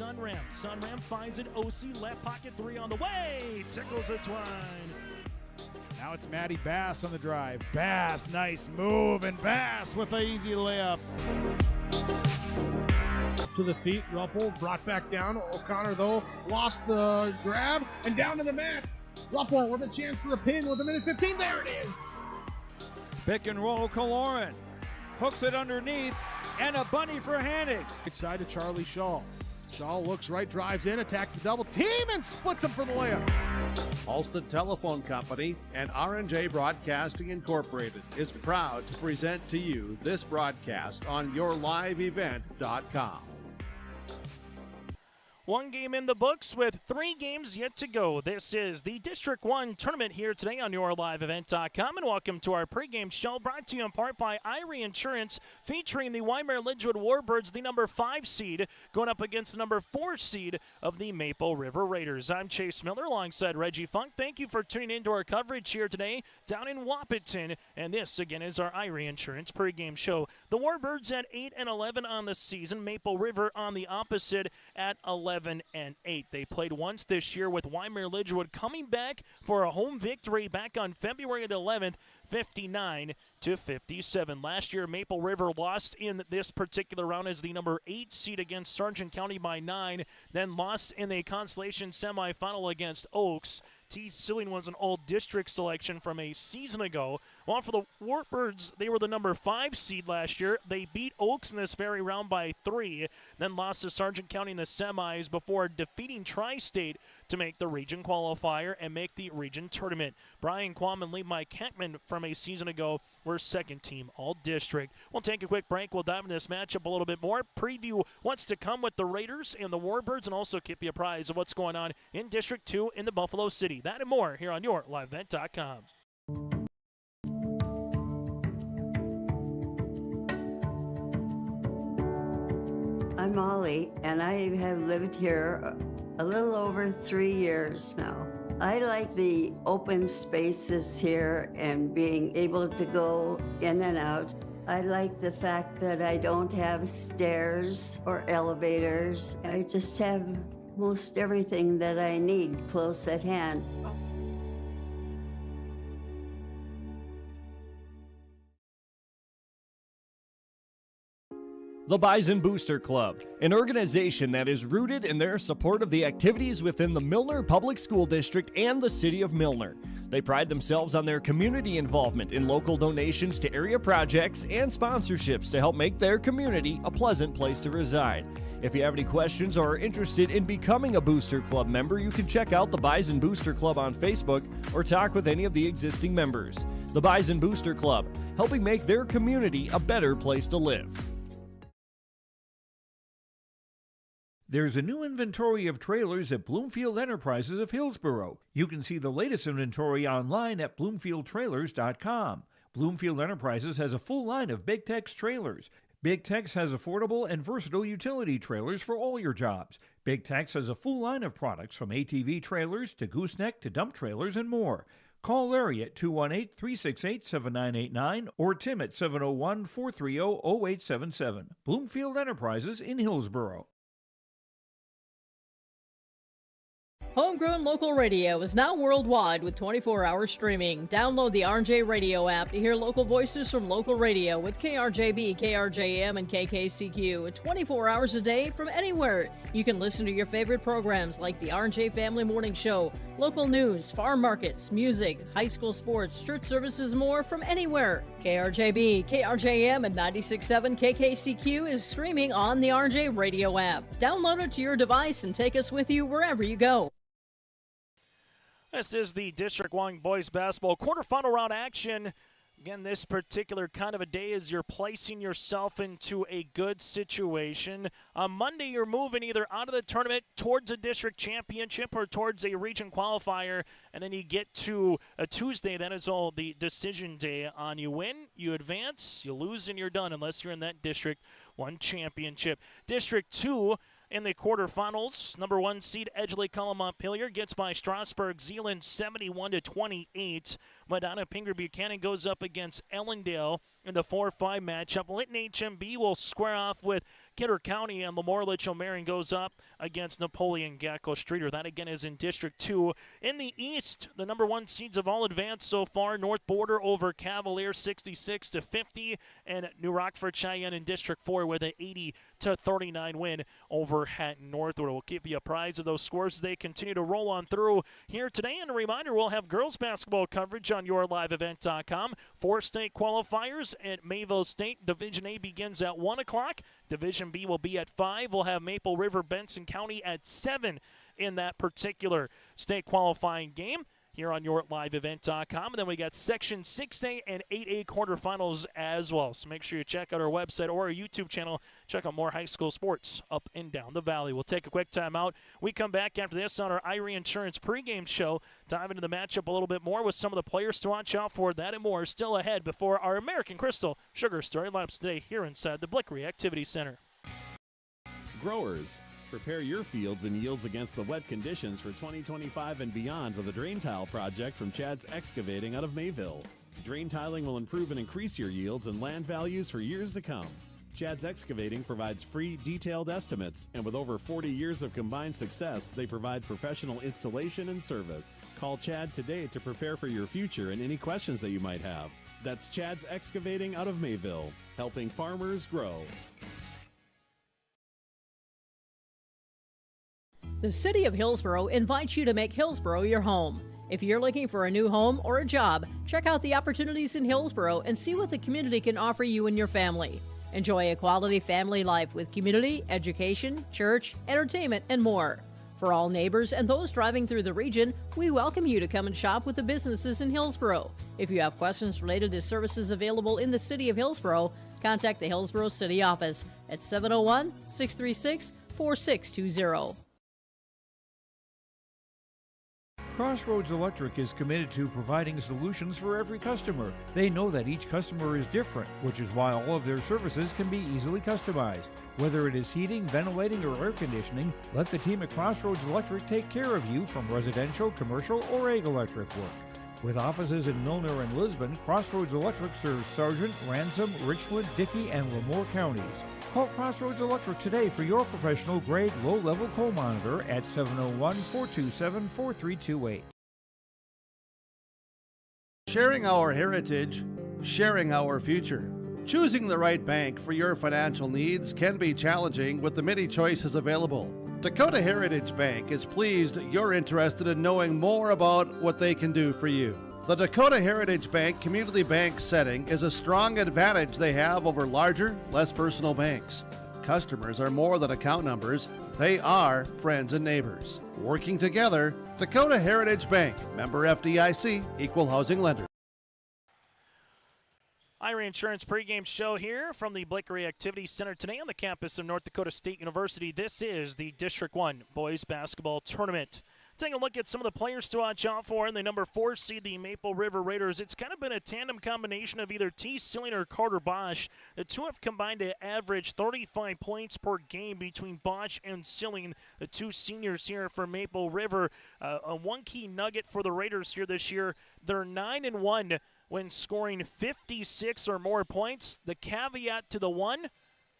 Sunram. Sunram finds it. OC left pocket three on the way. Tickles a twine. Now it's Matty Bass on the drive. Bass, nice move, and Bass with an easy layup. Up to the feet, Ruppel brought back down. O'Connor, though, lost the grab, and down to the mat. Ruppel with a chance for a pin with a minute 15. There it is. Pick and roll, Kaloran. Hooks it underneath, and a bunny for Hannig. Right side to Charlie Shaw. Shaw looks right, drives in, attacks the double team, and splits him for the layup. Alston Telephone Company and R&J Broadcasting Incorporated is proud to present to you this broadcast on yourliveevent.com. One game in the books with 3 games yet to go. This is the District 1 tournament here today on yourliveevent.com, and welcome to our pregame show brought to you in part by Irie Insurance, featuring the Wyndmere Lidgerwood Warbirds, the number 5 seed, going up against the number 4 seed of the Maple River Raiders. I'm Chase Miller alongside Reggie Funk. Thank you for tuning in to our coverage here today down in Wahpeton, and this again is our Irie Insurance pregame show. The Warbirds at 8-11 on the season, Maple River on the opposite at 11-8. They played once this year with Wyndmere Lidgerwood coming back for a home victory back on February the 11th, 59-57. Last year, Maple River lost in this particular round as the number 8 seed against Sargent County by 9, then lost in the consolation semifinal against Oaks. T. Silling was an all-district selection from a season ago. While for the Warbirds, they were the number 5 seed last year. They beat Oaks in this very round by 3, then lost to Sargent County in the semis before defeating Tri-State to make the region qualifier and make the region tournament. Brian Quam and Lee Mike Heckman from a season ago were second team all-district. We'll take a quick break. We'll dive into this matchup a little bit more, preview what's to come with the Raiders and the Warbirds, and also keep you apprised of what's going on in District 2 in the Buffalo City. That and more here on yourliveevent.com. I'm Molly, and I have lived here a little over 3 years now. I like the open spaces here and being able to go in and out. I like the fact that I don't have stairs or elevators. I just have most everything that I need close at hand. The Bison Booster Club, an organization that is rooted in their support of the activities within the Milner Public School District and the City of Milner. They pride themselves on their community involvement in local donations to area projects and sponsorships to help make their community a pleasant place to reside. If you have any questions or are interested in becoming a Booster Club member, you can check out the Bison Booster Club on Facebook or talk with any of the existing members. The Bison Booster Club, helping make their community a better place to live. There's a new inventory of trailers at Bloomfield Enterprises of Hillsborough. You can see the latest inventory online at bloomfieldtrailers.com. Bloomfield Enterprises has a full line of Big Tex trailers. Big Tex has affordable and versatile utility trailers for all your jobs. Big Tex has a full line of products from ATV trailers to gooseneck to dump trailers and more. Call Larry at 218-368-7989 or Tim at 701-430-0877. Bloomfield Enterprises in Hillsborough. Homegrown local radio is now worldwide with 24-hour streaming. Download the RJ Radio app to hear local voices from local radio with KRJB, KRJM, and KKCQ. 24 hours a day from anywhere. You can listen to your favorite programs like the RJ Family Morning Show, local news, farm markets, music, high school sports, church services, more from anywhere. KRJB, KRJM, and 96.7 KKCQ is streaming on the RJ Radio app. Download it to your device and take us with you wherever you go. This is the District 1 boys basketball quarterfinal round action. Again, this particular kind of a day is you're placing yourself into a good situation. On Monday, you're moving either out of the tournament towards a district championship or towards a region qualifier, and then you get to a Tuesday. That is all the decision day on. You win, you advance, you lose, and you're done unless you're in that District 1 championship. District 2, In the quarterfinals, number 1 seed Edgeley-Cullen Montpelier gets by Strasburg-Zeeland 71-28. Madonna Pinger-Buchanan goes up against Ellendale in the 4-5 matchup. Lytton HMB will square off with Kidder County, and Lamorlich O'Marion goes up against Napoleon Gacko Streeter. That again is in District 2. In the East, the number 1 seeds have all advanced so far. North Border over Cavalier 66-50, and New Rockford Cheyenne in District 4 with an 80-39 win over Hatton Northwood. We'll keep you apprised of those scores as they continue to roll on through here today. And a reminder, we'll have girls basketball coverage on yourliveevent.com. 4 state qualifiers at Mayville State. Division A begins at 1 o'clock. Division B will be at 5. We'll have Maple River Benson County at 7 in that particular state qualifying game here on yourliveevent.com. And then we got Section 6A and 8A quarterfinals as well. So make sure you check out our website or our YouTube channel. Check out more high school sports up and down the valley. We'll take a quick time out. We come back after this on our Irie Insurance pregame show. Dive into the matchup a little bit more with some of the players to watch out for. That and more still ahead before our American Crystal Sugar Story lineups today here inside the Blickery Activity Center. Growers, prepare your fields and yields against the wet conditions for 2025 and beyond with a drain tile project from Chad's Excavating out of Mayville. Drain tiling will improve and increase your yields and land values for years to come. Chad's Excavating provides free, detailed estimates, and with over 40 years of combined success, they provide professional installation and service. Call Chad today to prepare for your future and any questions that you might have. That's Chad's Excavating out of Mayville, helping farmers grow. The City of Hillsborough invites you to make Hillsborough your home. If you're looking for a new home or a job, check out the opportunities in Hillsborough and see what the community can offer you and your family. Enjoy a quality family life with community, education, church, entertainment, and more. For all neighbors and those driving through the region, we welcome you to come and shop with the businesses in Hillsborough. If you have questions related to services available in the City of Hillsborough, contact the Hillsborough City Office at 701-636-4620. Crossroads Electric is committed to providing solutions for every customer. They know that each customer is different, which is why all of their services can be easily customized. Whether it is heating, ventilating, or air conditioning, let the team at Crossroads Electric take care of you from residential, commercial, or ag electric work. With offices in Milner and Lisbon, Crossroads Electric serves Sargent, Ransom, Richwood, Dickey, and Lemoore counties. Call Crossroads Electric today for your professional-grade low-level coal monitor at 701-427-4328. Sharing our heritage, sharing our future. Choosing the right bank for your financial needs can be challenging with the many choices available. Dakota Heritage Bank is pleased you're interested in knowing more about what they can do for you. The Dakota Heritage Bank community bank setting is a strong advantage they have over larger, less personal banks. Customers are more than account numbers, they are friends and neighbors. Working together, Dakota Heritage Bank, member FDIC, equal housing lender. Irie Insurance pregame show here from the Blickery Activity Center today on the campus of North Dakota State University. This is the District 1 Boys Basketball Tournament. Taking a look at some of the players to watch out for in the number 4 seed, the Maple River Raiders. It's kind of been a tandem combination of either T. Silling or Carter Bosch. The two have combined to average 35 points per game between Bosch and Silling, the two seniors here for Maple River. One key nugget for the Raiders here this year, they're 9-1 when scoring 56 or more points. The caveat to the one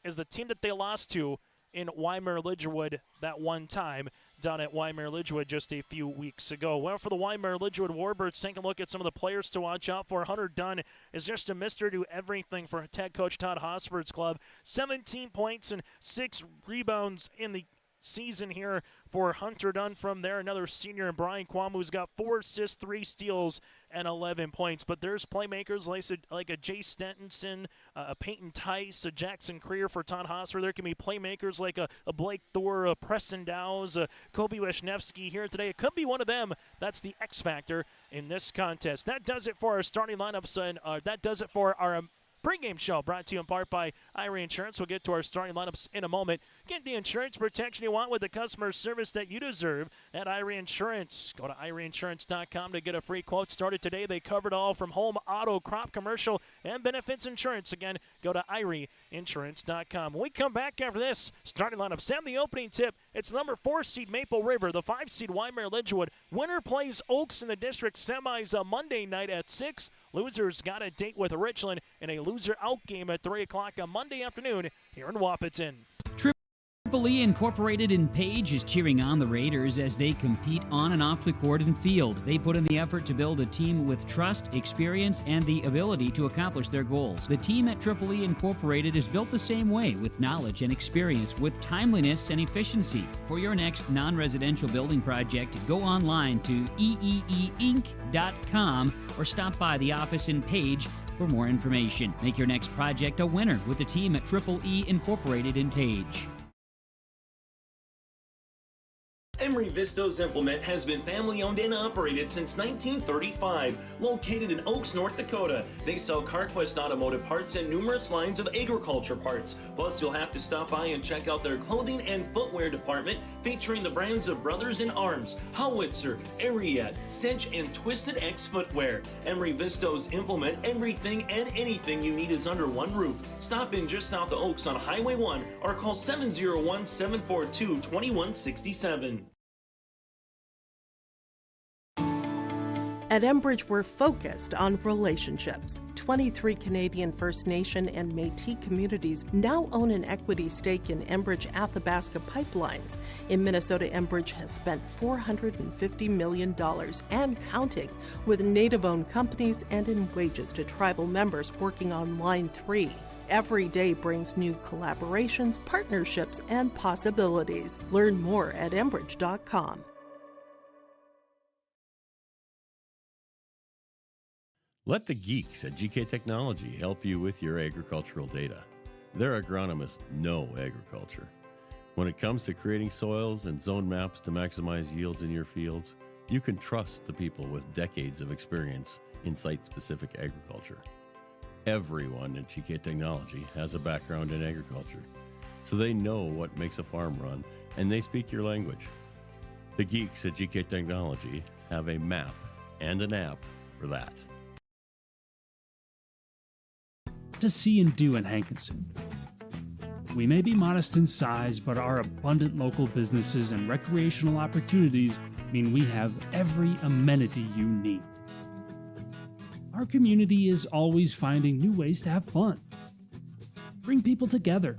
is the team that they lost to in Wyndmere Lidgerwood that one time down at Wyndmere Lidgerwood just a few weeks ago. Well, for the Wyndmere Lidgerwood Warbirds, take a look at some of the players to watch out for. Hunter Dunn is just a mystery to everything for head coach Todd Hosford's club. 17 points and 6 rebounds in the season here for Hunter Dunn from there. Another senior, and Brian Kwamu's got 4 assists, 3 steals, and 11 points. But there's playmakers like a Jay Stenton, a Peyton Tice, a Jackson Creer for Todd Hosford. There can be playmakers like a Blake Thor, a Preston Dowes, a Kobe Wisniewski here today. It could be one of them. That's the X factor in this contest. That does it for our starting lineups, and that does it for our Pregame show brought to you in part by Irie Insurance. We'll get to our starting lineups in a moment. Get the insurance protection you want with the customer service that you deserve at Irie Insurance. Go to IrieInsurance.com to get a free quote. Started today. They covered all from home, auto, crop, commercial, and benefits insurance. Again, go to IrieInsurance.com. When we come back after this, starting lineups and the opening tip, it's number 4 seed Maple River, the 5 seed Wyndmere Lidgerwood. Winner plays Oaks in the district semis Monday night at 6. Losers got a date with Richland in a loser out game at 3 o'clock on Monday afternoon here in Wahpeton. Triple E Incorporated in Page is cheering on the Raiders as they compete on and off the court and field. They put in the effort to build a team with trust, experience, and the ability to accomplish their goals. The team at Triple E Incorporated is built the same way, with knowledge and experience, with timeliness and efficiency. For your next non-residential building project, go online to eeeinc.com or stop by the office in Page for more information. Make your next project a winner with the team at Triple E Incorporated in Page. Emery Vistos Implement has been family-owned and operated since 1935. Located in Oaks, North Dakota, they sell CarQuest automotive parts and numerous lines of agriculture parts. Plus, you'll have to stop by and check out their clothing and footwear department, featuring the brands of Brothers in Arms, Howitzer, Ariat, Cinch, and Twisted X Footwear. Emery Vistos Implement, everything and anything you need is under one roof. Stop in just south of Oaks on Highway 1 or call 701-742-2167. At Enbridge, we're focused on relationships. 23 Canadian First Nation and Métis communities now own an equity stake in Enbridge Athabasca Pipelines. In Minnesota, Enbridge has spent $450 million and counting with Native-owned companies and in wages to tribal members working on Line 3. Every day brings new collaborations, partnerships, and possibilities. Learn more at Enbridge.com. Let the geeks at GK Technology help you with your agricultural data. Their agronomists know agriculture. When it comes to creating soils and zone maps to maximize yields in your fields, you can trust the people with decades of experience in site-specific agriculture. Everyone at GK Technology has a background in agriculture, so they know what makes a farm run, and they speak your language. The geeks at GK Technology have a map and an app for that. To see and do in Hankinson. We may be modest in size, but our abundant local businesses and recreational opportunities mean we have every amenity you need. Our community is always finding new ways to have fun, bring people together,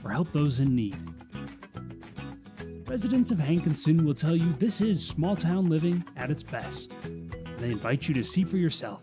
or help those in need. Residents of Hankinson will tell you this is small town living at its best. They invite you to see for yourself.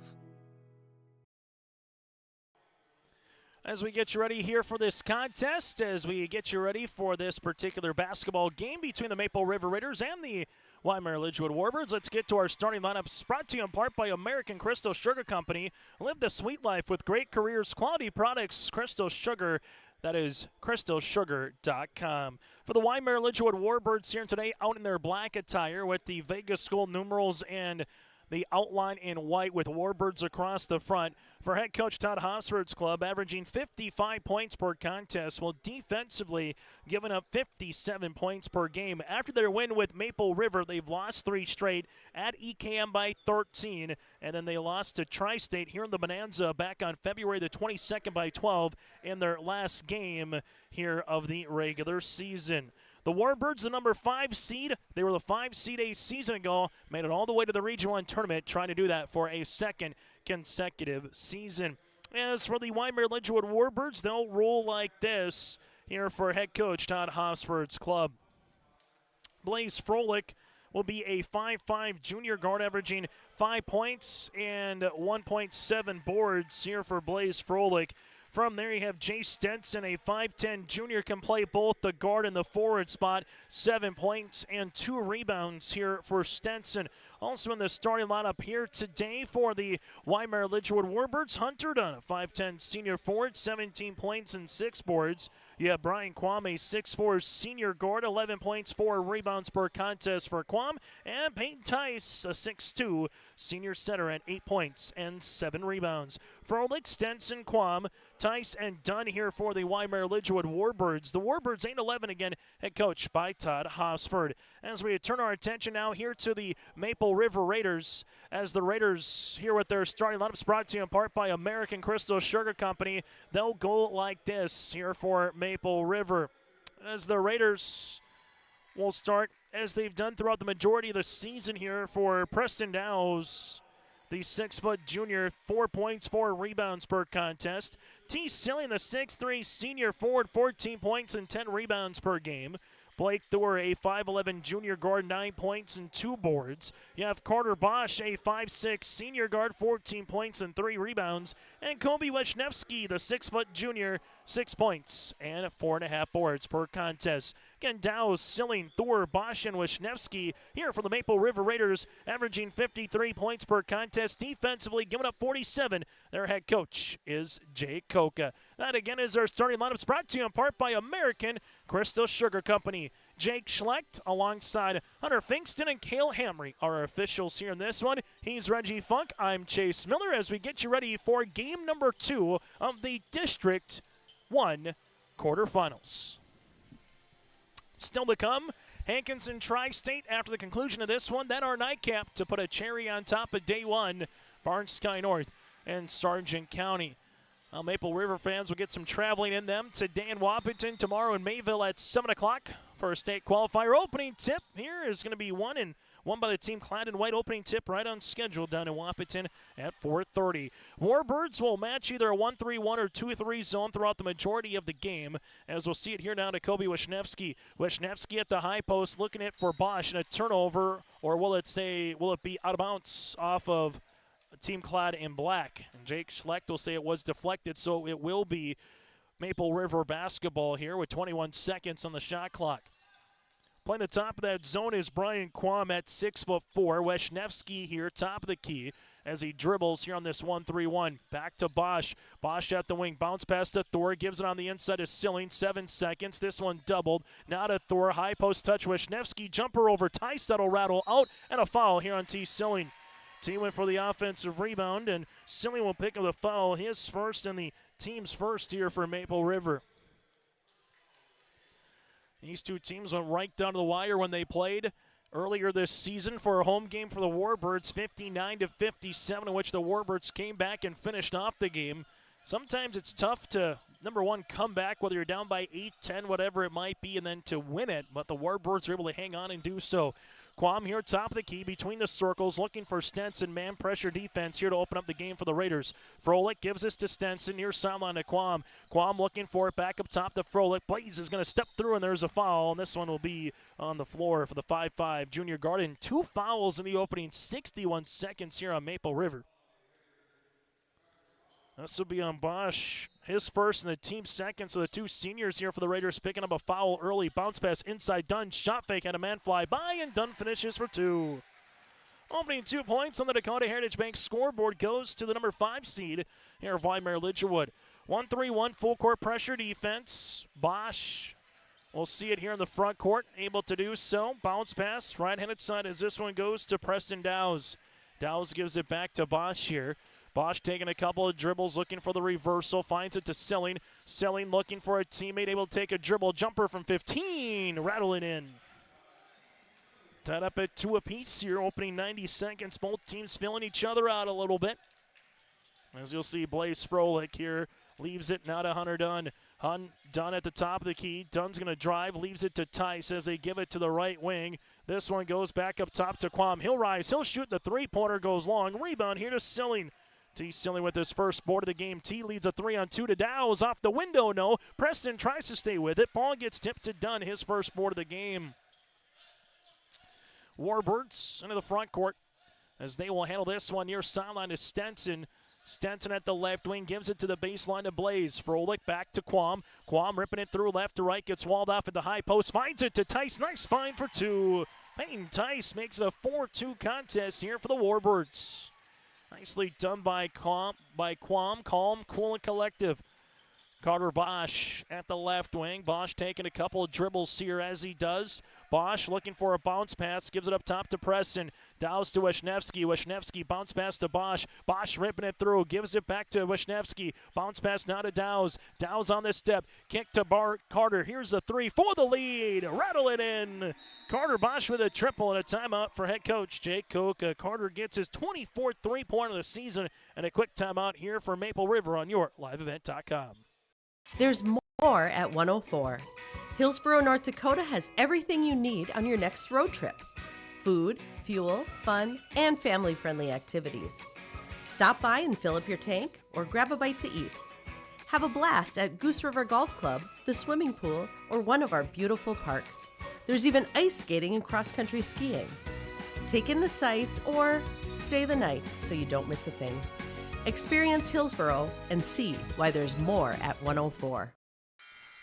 As we get you ready here for this contest, as we get you ready for this particular basketball game between the Maple River Raiders and the Wyndmere Lidgerwood Warbirds, let's get to our starting lineups, brought to you in part by American Crystal Sugar Company. Live the sweet life with great careers, quality products, Crystal Sugar. That is crystalsugar.com. For the Wyndmere Lidgerwood Warbirds here today, out in their black attire with the Vegas School numerals and the outline in white with Warbirds across the front. For head coach Todd Hosford's club, averaging 55 points per contest, while defensively giving up 57 points per game. After their win with Maple River, they've lost 3 straight at EKM by 13, and then they lost to Tri-State here in the Bonanza back on February the 22nd by 12 in their last game here of the regular season. The Warbirds, the number 5 seed, they were the 5 seed a season ago, made it all the way to the Region 1 tournament, trying to do that for a second consecutive season. As for the Wyndmere Lidgerwood Warbirds, they'll roll like this here for head coach Todd Hosford's club. Blaze Froelich will be a 5'5 junior guard, averaging 5 points and 1.7 boards here for Blaze Froelich. From there, you have Jay Stenson, a 5'10 junior, can play both the guard and the forward spot. 7 points and 2 rebounds here for Stenson. Also in the starting lineup here today for the Wyndmere Lidgerwood Warbirds, Hunter Dunn, a 5'10 senior forward, 17 points and 6 boards. You have Brian Quam, a 6'4 senior guard, 11 points, 4 rebounds per contest for Quam. And Peyton Tice, a 6'2 senior center at 8 points and 7 rebounds. Froelich, Stenson, Quam, Tice, and Dunn here for the Wyndmere Lidgerwood Warbirds. The Warbirds 8-11 again, head coach by Todd Hosford. As we turn our attention now here to the Maple River Raiders, as the Raiders here with their starting lineups brought to you in part by American Crystal Sugar Company. They'll go like this here for Maple River. As the Raiders will start as they've done throughout the majority of the season here for Preston Dowes, the 6-foot junior, 4 points, 4 rebounds per contest. T. Silling, the 6'3 senior forward, 14 points and 10 rebounds per game. Blake Thor, a 5'11 junior guard, 9 points and 2 boards. You have Carter Bosch, a 5'6 senior guard, 14 points and 3 rebounds. And Kobe Wisniewski, the 6-foot junior, 6 points and 4.5 boards per contest. Again, Dowes, Silling, Thor, Bosch, and Wisniewski here for the Maple River Raiders, averaging 53 points per contest. Defensively, giving up 47. Their head coach is Jay Koka. That again is our starting lineups, brought to you in part by American Crystal Sugar Company. Jake Schlecht alongside Hunter Finkston and Cale Hamry are our officials here in this one. He's Reggie Funk. I'm Chase Miller as we get you ready for game number 2 of the District 1 quarterfinals. Still to come, Hankinson Tri-State after the conclusion of this one. Then our nightcap to put a cherry on top of day 1, Barnes Sky North and Sargent County. Maple River fans will get some traveling in them today in Wapaton, tomorrow in Mayville at 7 o'clock for a state qualifier. Opening tip here is going to be won by the team clad in white. Opening tip right on schedule down in Wapaton at 4:30. Warbirds will match either a 1-3-1 or 2-3 zone throughout the majority of the game, as we'll see it here now to Kobe Wisniewski. Wisniewski at the high post looking at for Bosch, and a turnover, or will it be out of bounds off of a team clad in black? And Jake Schlecht will say it was deflected, so it will be Maple River basketball here with 21 seconds on the shot clock. Playing the top of that zone is Brian Quam at 6'4". Wisniewski here, top of the key, as he dribbles here on this 1-3-1. Back to Bosch. Bosch at the wing. Bounce pass to Thor. Gives it on the inside to Silling. 7 seconds. This one doubled. Now to Thor. High post touch. Wisniewski jumper over Tice. That'll rattle out. And a foul here on T. Silling. T went for the offensive rebound, and Silling will pick up the foul. His first and the team's first here for Maple River. These two teams went right down to the wire when they played earlier this season for a home game for the Warbirds, 59-57, in which the Warbirds came back and finished off the game. Sometimes it's tough to, number one, come back, whether you're down by 8, 10, whatever it might be, and then to win it. But the Warbirds are able to hang on and do so. Quam here, top of the key, between the circles, looking for Stenson. Man pressure defense here to open up the game for the Raiders. Froelich gives this to Stenson, near sideline to Quam. Quam looking for it, back up top to Froelich. Blaze is going to step through, and there's a foul, and this one will be on the floor for the 5'5 junior guard. And 2 fouls in the opening 61 seconds here on Maple River. This will be on Bosch, his first and the team's second. So the 2 seniors here for the Raiders picking up a foul early. Bounce pass inside Dunn. Shot fake and a man fly by, and Dunn finishes for 2. Opening 2 points on the Dakota Heritage Bank scoreboard goes to the number 5 seed here of Wyndmere Lidgerwood. 1-3-1 full court pressure defense. Bosch, we'll see it here in the front court, able to do so. Bounce pass, right-handed side as this one goes to Preston Dowes. Dowes gives it back to Bosch here. Bosch taking a couple of dribbles, looking for the reversal, finds it to Silling. Silling looking for a teammate, able to take a dribble. Jumper from 15, rattling in. Tied up at 2 apiece here, opening 90 seconds. Both teams filling each other out a little bit. As you'll see, Blaze Froelich here leaves it now to Hunter Dunn. Dunn at the top of the key. Dunn's going to drive, leaves it to Tice as they give it to the right wing. This one goes back up top to Quam. He'll rise, he'll shoot, the three-pointer goes long. Rebound here to Silling. T. Silling with his first board of the game. T leads a 3-on-2 to Dowes. Off the window, no. Preston tries to stay with it. Ball gets tipped to Dunn, his first board of the game. Warbirds into the front court as they will handle this one near sideline to Stenson. Stenson at the left wing gives it to the baseline to Blaze. Froelich back to Quam. Quam ripping it through left to right. Gets walled off at the high post. Finds it to Tice. Nice find for 2. Peyton Tice makes it a 4-2 contest here for the Warbirds. Nicely done by Quam, calm, cool, and collective. Carter Bosch at the left wing. Bosch taking a couple of dribbles here as he does. Bosch looking for a bounce pass, gives it up top to Preston. Dows to Wisniewski. Wisniewski bounce pass to Bosch. Bosch ripping it through, gives it back to Wisniewski. Bounce pass now to Dows. Dows on the step. Kick to Carter. Here's a three for the lead. Rattle it in. Carter Bosch with a triple and a timeout for head coach Jake Koka. Carter gets his 24th three-pointer of the season and a quick timeout here for Maple River on your liveevent.com. There's more at 104. Hillsborough, North Dakota has everything you need on your next road trip. Food, fuel, fun, and family-friendly activities. Stop by and fill up your tank or grab a bite to eat. Have a blast at Goose River Golf Club, the swimming pool, or one of our beautiful parks. There's even ice skating and cross-country skiing. Take in the sights or stay the night so you don't miss a thing. Experience Hillsborough and see why there's more at 104.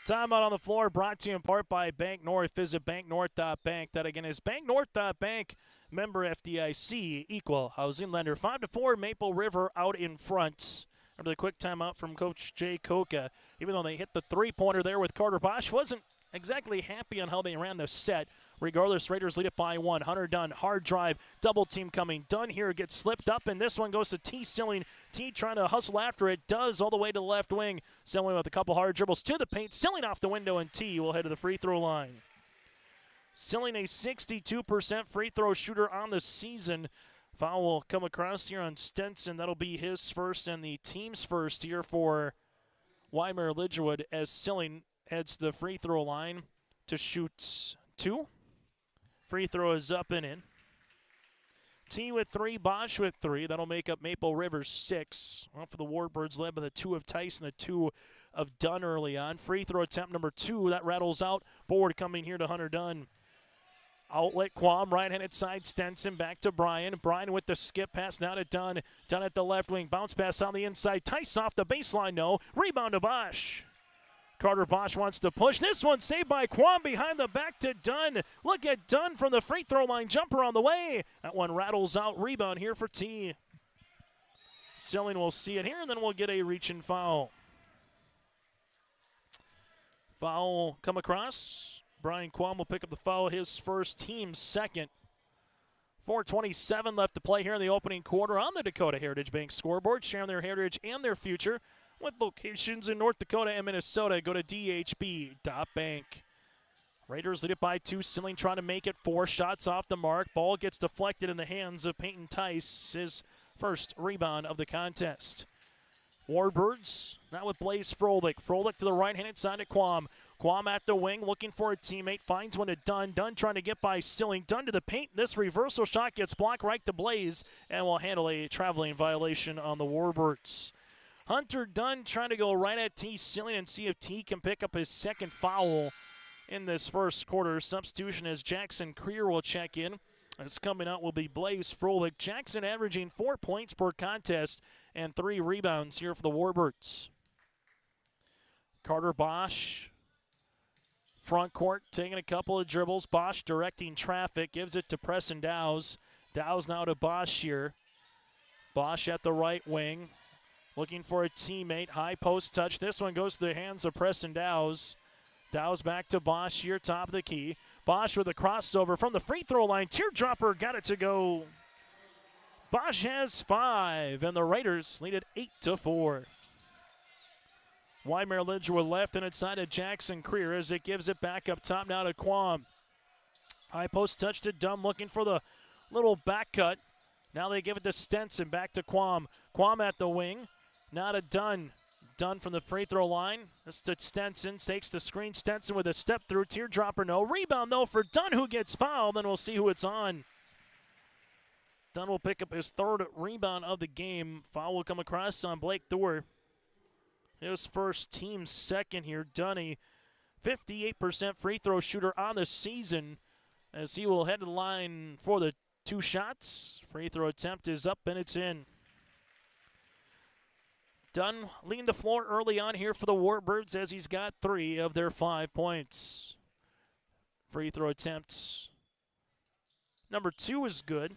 Timeout on the floor brought to you in part by Bank North. Visit banknorth.bank. That again is banknorth.bank. Member FDIC, equal housing lender. 5-4, Maple River out in front. After the quick timeout from Coach Jay Koka. Even though they hit the three-pointer there with Carter Bosch, wasn't exactly happy on how they ran the set. Regardless, Raiders lead it by one. Hunter Dunn, hard drive, double team coming. Dunn here gets slipped up, and this one goes to T. Silling. T trying to hustle after it, does all the way to the left wing. Silling with a couple hard dribbles to the paint. Silling off the window, and T will head to the free throw line. Silling a 62% free throw shooter on the season. Foul will come across here on Stenson. That'll be his first and the team's first here for Wyndmere Lidgerwood as Silling heads to the free throw line to shoot two. Free throw is up and in. T with three, Bosch with three. That'll make up Maple River's 6. Well, for the Warbirds, led by the 2 of Tice and the 2 of Dunn early on. Free throw attempt number 2. That rattles out. Board coming here to Hunter Dunn. Outlet Quam, right-handed side, Stenson back to Bryan. Bryan with the skip pass now to Dunn. Dunn at the left wing. Bounce pass on the inside. Tice off the baseline, no. Rebound to Bosch. Carter Bosch wants to push. This one saved by Quam behind the back to Dunn. Look at Dunn from the free throw line. Jumper on the way. That one rattles out. Rebound here for T. Silling will see it here, and then we'll get a reach and foul. Foul come across. Brian Quam will pick up the foul, his first, team's second. 4:27 left to play here in the opening quarter on the Dakota Heritage Bank scoreboard, sharing their heritage and their future with locations in North Dakota and Minnesota. Go to dhb.bank. Raiders lead it by 2. Silling trying to make it 4. Shots off the mark. Ball gets deflected in the hands of Peyton Tice, his first rebound of the contest. Warbirds now with Blaze Froelich. Froelich to the right-handed side of Quam. Quam at the wing looking for a teammate. Finds one to Dunn. Dunn trying to get by Silling. Dunn to the paint. This reversal shot gets blocked right to Blaze and will handle a traveling violation on the Warbirds. Hunter Dunn trying to go right at T. Silling and see if T can pick up his second foul in this first quarter. Substitution as Jackson Creer will check in. As coming out will be Blaze Froelich. Jackson averaging 4 points per contest and 3 rebounds here for the Warbirds. Carter Bosch, front court, taking a couple of dribbles. Bosch directing traffic, gives it to Preston Dows. Dows now to Bosch here. Bosch at the right wing. Looking for a teammate, high post touch. This one goes to the hands of Preston Dows. Dows back to Bosch here, top of the key. Bosch with a crossover from the free throw line. Teardropper got it to go. Bosch has 5, and the Raiders lead it 8-4. Wyndmere Lidgerwood left and inside to Jackson Creer as it gives it back up top now to Quam. High post touch to Dunn looking for the little back cut. Now they give it to Stenson, back to Quam. Quam at the wing. Now to Dunn. Dunn from the free throw line. This to Stenson. Takes the screen. Stenson with a step through. Teardropper no. Rebound though for Dunn, who gets fouled. Then we'll see who it's on. Dunn will pick up his 3rd rebound of the game. Foul will come across on Blake Thor. His first, team's second here. Dunn, a 58% free throw shooter on the season, as he will head to the line for the 2 shots. Free throw attempt is up and it's in. Dunn leading the floor early on here for the Warbirds as he's got 3 of their 5 points. Free throw attempts Number 2 is good.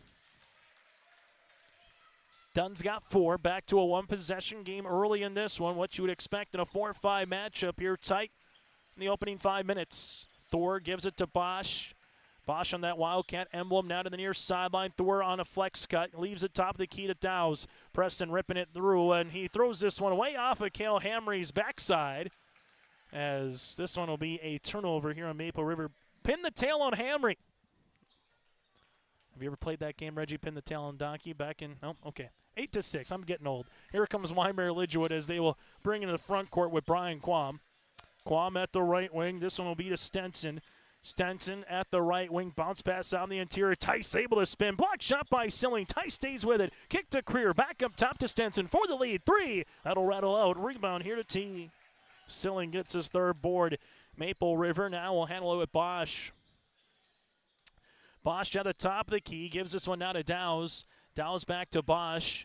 Dunn's got 4. Back to a one-possession game early in this one. What you would expect in a 4-5 matchup here, tight in the opening 5 minutes. Thor gives it to Bosch. Bosch on that Wildcat emblem now to the near sideline. Thor on a flex cut. Leaves it top of the key to Dowse. Preston ripping it through, and he throws this one way off of Cale Hamry's backside, as this one will be a turnover here on Maple River. Pin the tail on Hamry. Have you ever played that game, Reggie? Pin the tail on Donkey back in? No? Okay. 8-6. I'm getting old. Here comes Wyndmere Lidgerwood as they will bring into the front court with Brian Quam. Quam at the right wing. This one will be to Stenson. Stenson at the right wing. Bounce pass out in the interior. Tice able to spin. Block shot by Silling. Tice stays with it. Kick to Creer. Back up top to Stenson for the lead. 3. That'll rattle out. Rebound here to T. Silling gets his 3rd board. Maple River now will handle it with Bosch. Bosch at the top of the key. Gives this one now to Dowse. Dowse back to Bosch.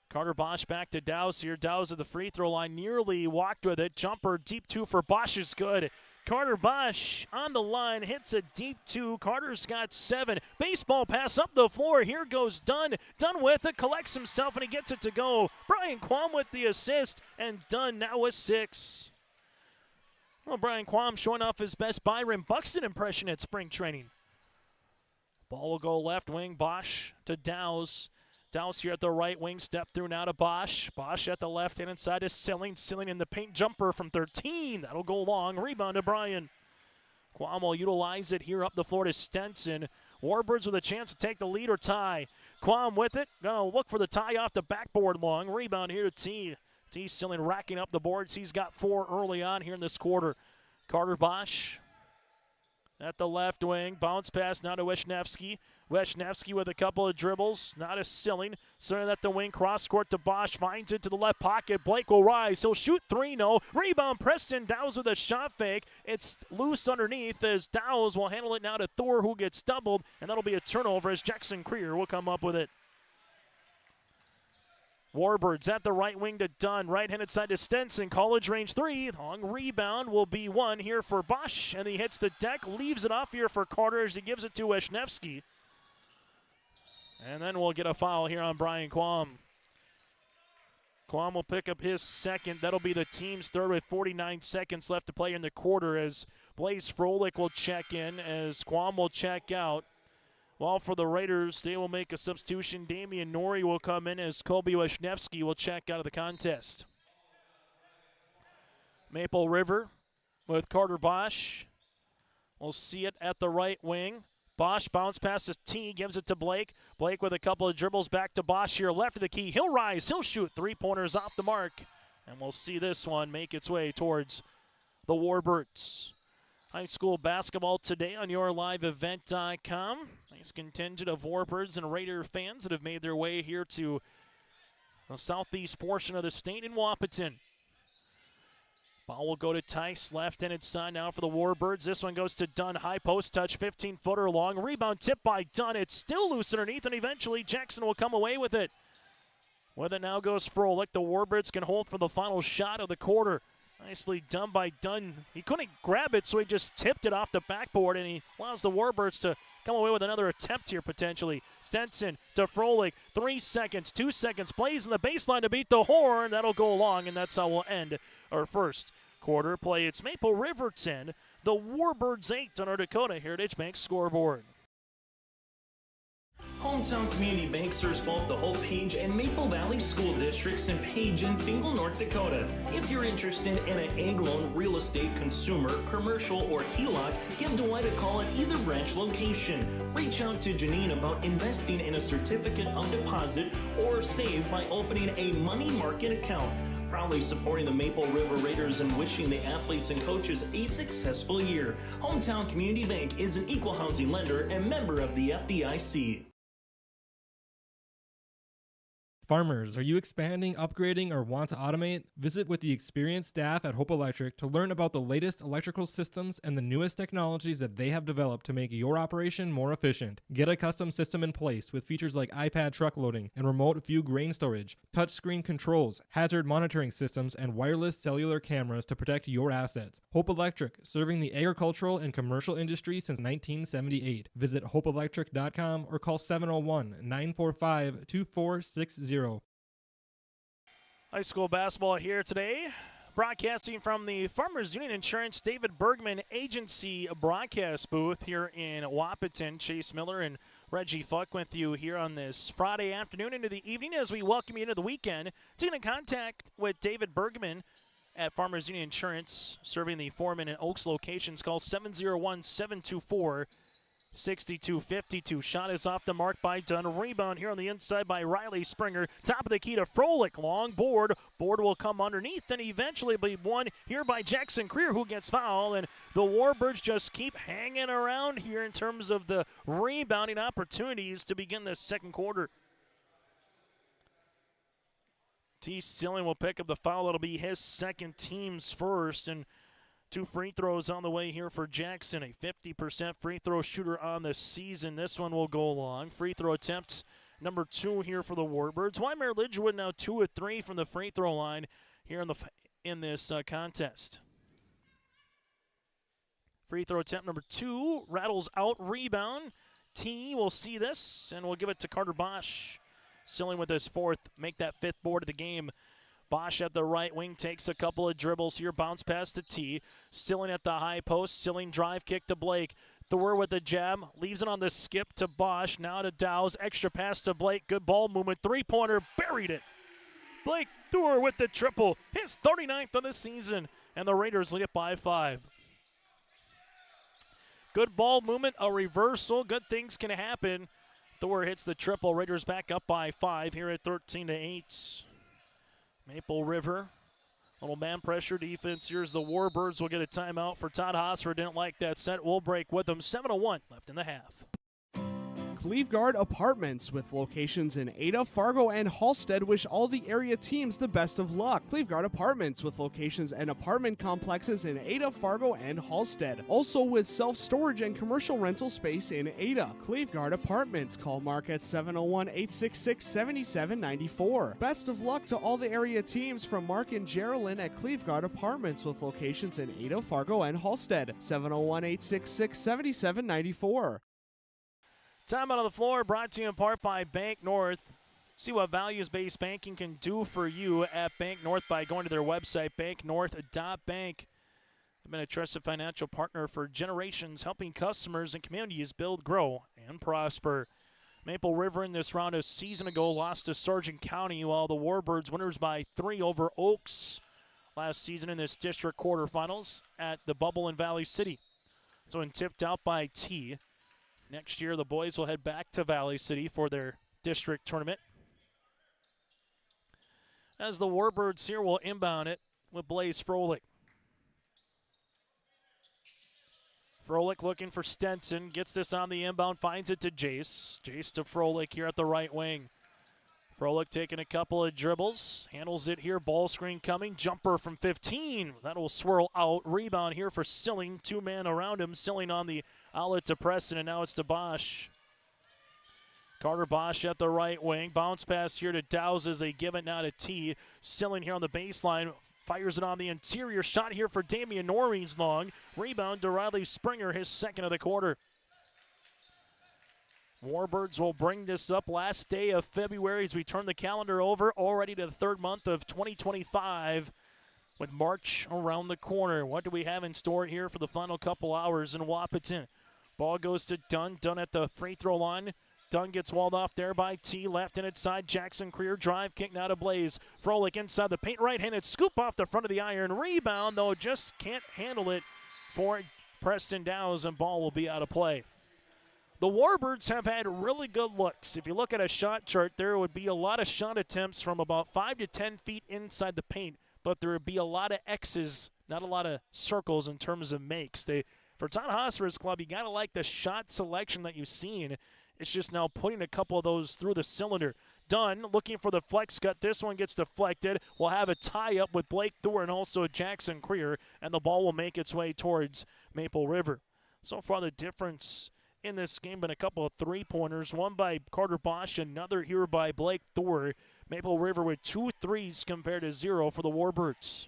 Carter Bosch back to Dowse here. Dowse at the free throw line. Nearly walked with it. Jumper deep 2 for Bosch is good. Carter Bosch on the line, hits a deep 2. Carter's got 7. Baseball pass up the floor. Here goes Dunn. Dunn with it, collects himself, and he gets it to go. Brian Quam with the assist, and Dunn now with 6. Well, Brian Quam showing off his best Byron Buxton impression at spring training. Ball will go left wing. Bosch to Dowse. Dowse here at the right wing. Step through now to Bosch. Bosch at the left-hand inside is Silling. Silling in the paint jumper from 13. That'll go long. Rebound to Bryan. Quam will utilize it here up the floor to Stenson. Warbirds with a chance to take the lead or tie. Quam with it. Gonna look for the tie off the backboard long. Rebound here to T. T. Silling racking up the boards. He's got 4 early on here in this quarter. Carter Bosch at the left wing. Bounce pass now to Wisniewski. Wisniewski with a couple of dribbles. Not a Silling. Silling at the wing. Cross court to Bosch. Finds it to the left pocket. Blake will rise. He'll shoot 3. No. Rebound. Preston Dowse with a shot fake. It's loose underneath as Dowse will handle it now to Thor, who gets doubled. And that'll be a turnover as Jackson Creer will come up with it. Warbirds at the right wing to Dunn. Right-handed side to Stenson. College range 3. Long rebound will be 1 here for Bosch. And he hits the deck. Leaves it off here for Carter as he gives it to Wisniewski. And then we'll get a foul here on Brian Quam. Quam will pick up his 2nd. That'll be the team's 3rd with 49 seconds left to play in the quarter as Blaze Froelich will check in, as Quam will check out. While for the Raiders, they will make a substitution. Damian Norrie will come in as Colby Wisniewski will check out of the contest. Maple River with Carter Bosch. We'll see it at the right wing. Bosch bounce passes T, gives it to Blake. Blake with a couple of dribbles back to Bosch here, left of the key. He'll rise, he'll shoot 3-pointers off the mark. And we'll see this one make its way towards the Warbirds. High school basketball today on yourliveevent.com. Nice contingent of Warbirds and Raider fans that have made their way here to the southeast portion of the state in Wahpeton. Ball will go to Tice, left-handed side now for the Warbirds. This one goes to Dunn, high post touch, 15-footer long. Rebound tip by Dunn. It's still loose underneath, and eventually Jackson will come away with it. With it now goes Froelich. The Warbirds can hold for the final shot of the quarter. Nicely done by Dunn. He couldn't grab it, so he just tipped it off the backboard, and he allows the Warbirds to come away with another attempt here potentially. Stenson to Froelich. 3 seconds, 2 seconds. Plays in the baseline to beat the horn. That'll go long, and that's how we'll end our first quarter play. It's Maple River 10, the Warbirds 8 on our Dakota Heritage Bank scoreboard. Hometown Community Bank serves both the Hope Page and Maple Valley school districts in Page and Fingal, North Dakota. If you're interested in an ag loan, real estate, consumer, commercial, or HELOC, give Dwight a call at either branch location. Reach out to Janine about investing in a certificate of deposit or save by opening a money market account. Proudly supporting the Maple River Raiders and wishing the athletes and coaches a successful year. Hometown Community Bank is an equal housing lender and member of the FDIC. Farmers, are you expanding, upgrading, or want to automate? Visit with the experienced staff at Hope Electric to learn about the latest electrical systems and the newest technologies that they have developed to make your operation more efficient. Get a custom system in place with features like iPad truck loading and remote view grain storage, touchscreen controls, hazard monitoring systems, and wireless cellular cameras to protect your assets. Hope Electric, serving the agricultural and commercial industry since 1978. Visit hopeelectric.com or call 701-945-2460. High school basketball here today. Broadcasting from the Farmers Union Insurance David Bergman Agency broadcast booth here in Wahpeton. Chase Miller and Reggie Fuck with you here on this Friday afternoon into the evening as we welcome you into the weekend. Taking contact with David Bergman at Farmers Union Insurance, serving the Foreman and Oaks locations. Call 701-724-6252. Shot is off the mark by Dunn. Rebound here on the inside by Riley Springer. Top of the key to Froelich. Long board. Board will come underneath and eventually be won here by Jackson Creer, who gets fouled. And the Warbirds just keep hanging around here in terms of the rebounding opportunities to begin the second quarter. T. Stilling will pick up the foul. That'll be his second, team's first. And 2 free throws on the way here for Jackson. A 50% free throw shooter on the season. This one will go long. Free throw attempts number 2 here for the Warbirds. Wyndmere Lidgerwood now 2 of 3 from the free throw line here in this contest. Free throw attempt number 2 rattles out. Rebound. T will see this and we'll give it to Carter Bosch. Stilling with his 4th, make that 5th board of the game. Bosch at the right wing takes a couple of dribbles here. Bounce pass to T. Stilling at the high post. Stilling drive kick to Blake. Thor with the jab. Leaves it on the skip to Bosch. Now to Dow's. Extra pass to Blake. Good ball movement. 3-pointer. Buried it. Blake Thor with the triple. His 39th of the season. And the Raiders lead it by 5. Good ball movement. A reversal. Good things can happen. Thor hits the triple. Raiders back up by 5 here at 13-8. Maple River, little man pressure defense. Here's the Warbirds. Will get a timeout for Todd Hosfer. Didn't like that set. We'll break with them. 7:01 left in the half. Cleveguard Apartments, with locations in Ada, Fargo, and Halstead, wish all the area teams the best of luck. Cleveguard Apartments, with locations and apartment complexes in Ada, Fargo, and Halstead. Also with self-storage and commercial rental space in Ada. Cleveguard Apartments. Call Mark at 701-866-7794. Best of luck to all the area teams from Mark and Geraldine at Cleveguard Apartments, with locations in Ada, Fargo, and Halstead. 701-866-7794. Time out on the floor, brought to you in part by Bank North. See what values-based banking can do for you at Bank North by going to their website, banknorth.bank. They've been a trusted financial partner for generations, helping customers and communities build, grow, and prosper. Maple River in this round a season ago lost to Sargent County, while the Warbirds winners by 3 over Oaks last season in this district quarterfinals at the Bubble in Valley City. So when tipped out by T, next year, the boys will head back to Valley City for their district tournament. As the Warbirds here will inbound it with Blaze Froelich. Froelich looking for Stenson. Gets this on the inbound, finds it to Jace. Jace to Froelich here at the right wing. Froelich taking a couple of dribbles. Handles it here. Ball screen coming. Jumper from 15. That will swirl out. Rebound here for Silling. 2-man around him. Silling on the outlet to Preston, and now it's to Bosch. Carter Bosch at the right wing. Bounce pass here to Dow's as they give it now to T. Silling here on the baseline. Fires it on the interior. Shot here for Damian Noreen's long. Rebound to Riley Springer, his 2nd of the quarter. Warbirds will bring this up last day of February as we turn the calendar over already to the 3rd month of 2025 with March around the corner. What do we have in store here for the final couple hours in Wahpeton? Ball goes to Dunn. Dunn at the free throw line. Dunn gets walled off there by T. Left and inside. Jackson Creer drive kick now to Blaze. Froelich inside the paint. Right-handed scoop off the front of the iron. Rebound, though, just can't handle it for Preston Dow's, and ball will be out of play. The Warbirds have had really good looks. If you look at a shot chart, there would be a lot of shot attempts from about 5 to 10 feet inside the paint, but there would be a lot of X's, not a lot of circles in terms of makes. For Todd Hosfer's club, you got to like the shot selection that you've seen. It's just now putting a couple of those through the cylinder. Dunn looking for the flex cut. This one gets deflected. We'll have a tie-up with Blake Thor and also Jackson Creer, and the ball will make its way towards Maple River. So far, the difference in this game been a couple of three-pointers, one by Carter Bosch, another here by Blake Thor. Maple River with 2 threes compared to 0 for the Warbirds.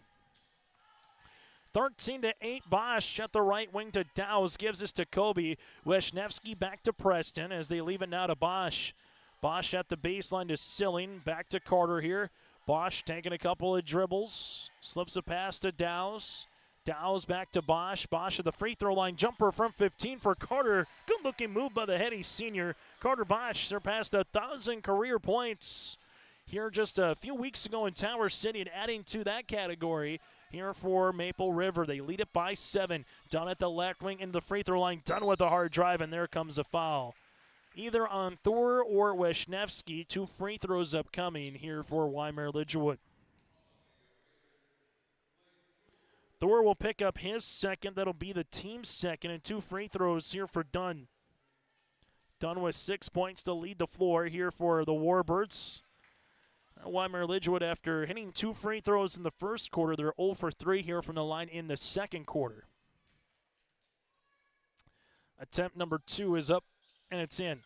13-8, Bosch at the right wing to Dowse, gives this to Kobe. Wisniewski back to Preston as they leave it now to Bosch. Bosch at the baseline to Silling, back to Carter here. Bosch taking a couple of dribbles, slips a pass to Dowse. Dowse back to Bosch. Bosch at the free throw line, jumper from 15 for Carter. Good looking move by the heady senior. Carter Bosch surpassed 1,000 career points here just a few weeks ago in Tower City, and adding to that category here for Maple River. They lead it by 7. Dunn at the left wing into the free throw line. Dunn with a hard drive, and there comes a foul. Either on Thor or Wisniewski. 2 free throws upcoming here for Wyndmere Lidgerwood. Thor will pick up his second. That'll be the team's second, and 2 free throws here for Dunn. Dunn with 6 points to lead the floor here for the Warbirds. Wyndmere Lidgerwood, after hitting 2 free throws in the first quarter, they're 0 for 3 here from the line in the second quarter. Attempt number 2 is up, and it's in.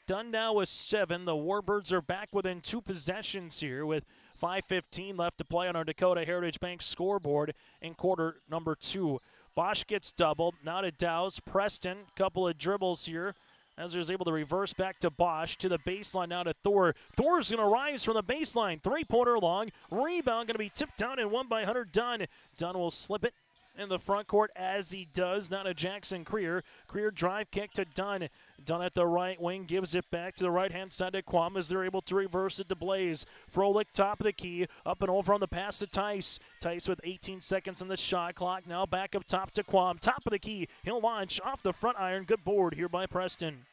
Dunn now with 7. The Warbirds are back within 2 possessions here with 5:15 left to play on our Dakota Heritage Bank scoreboard in quarter number 2. Bosch gets doubled. Now to Dowse. Preston, couple of dribbles here. Ezra is able to reverse back to Bosch, to the baseline now to Thor. Thor's going to rise from the baseline. 3-pointer long. Rebound going to be tipped down and won by Hunter Dunn. Dunn will slip it in the front court as he does. Now to Jackson Creer. Creer drive kick to Dunn. Dunn at the right wing gives it back to the right-hand side to Quam as they're able to reverse it to Blaze. Froelich top of the key. Up and over on the pass to Tice. Tice with 18 seconds on the shot clock. Now back up top to Quam. Top of the key. He'll launch off the front iron. Good board here by Preston.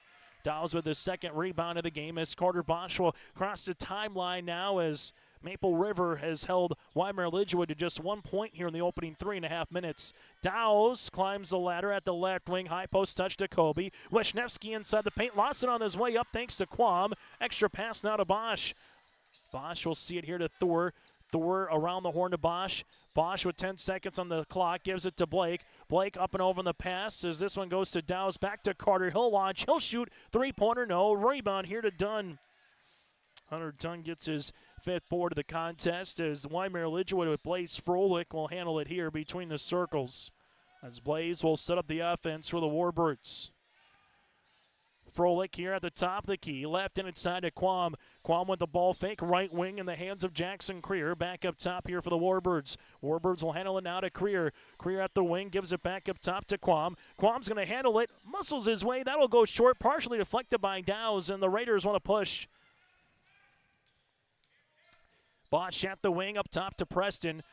Dowse with the second rebound of the game as Carter Bosch will cross the timeline now as Maple River has held Wyndmere Lidgerwood to just 1 point here in the opening 3.5 minutes. Dowse climbs the ladder at the left wing. High post touch to Kobe. Wisniewski inside the paint. Lost it on his way up thanks to Quam. Extra pass now to Bosch. Bosch will see it here to Thor. Thor around the horn to Bosch. Bosch with 10 seconds on the clock gives it to Blake. Blake up and over on the pass as this one goes to Dowse. Back to Carter. He'll launch. He'll shoot. 3-pointer. No. Rebound here to Dunn. Hunter Dunn gets his 5th board of the contest as Wyndmere Lidgerwood with Blaze Froelich will handle it here between the circles. As Blaze will set up the offense for the Warbirds. Froelich here at the top of the key. Left and inside to Quam. Quam with the ball fake. Right wing in the hands of Jackson Creer. Back up top here for the Warbirds. Warbirds will handle it now to Creer. Creer at the wing. Gives it back up top to Quam. Quam's going to handle it. Muscles his way. That'll go short. Partially deflected by Dowse. And the Raiders want to push. Bosch at the wing. Up top to Preston.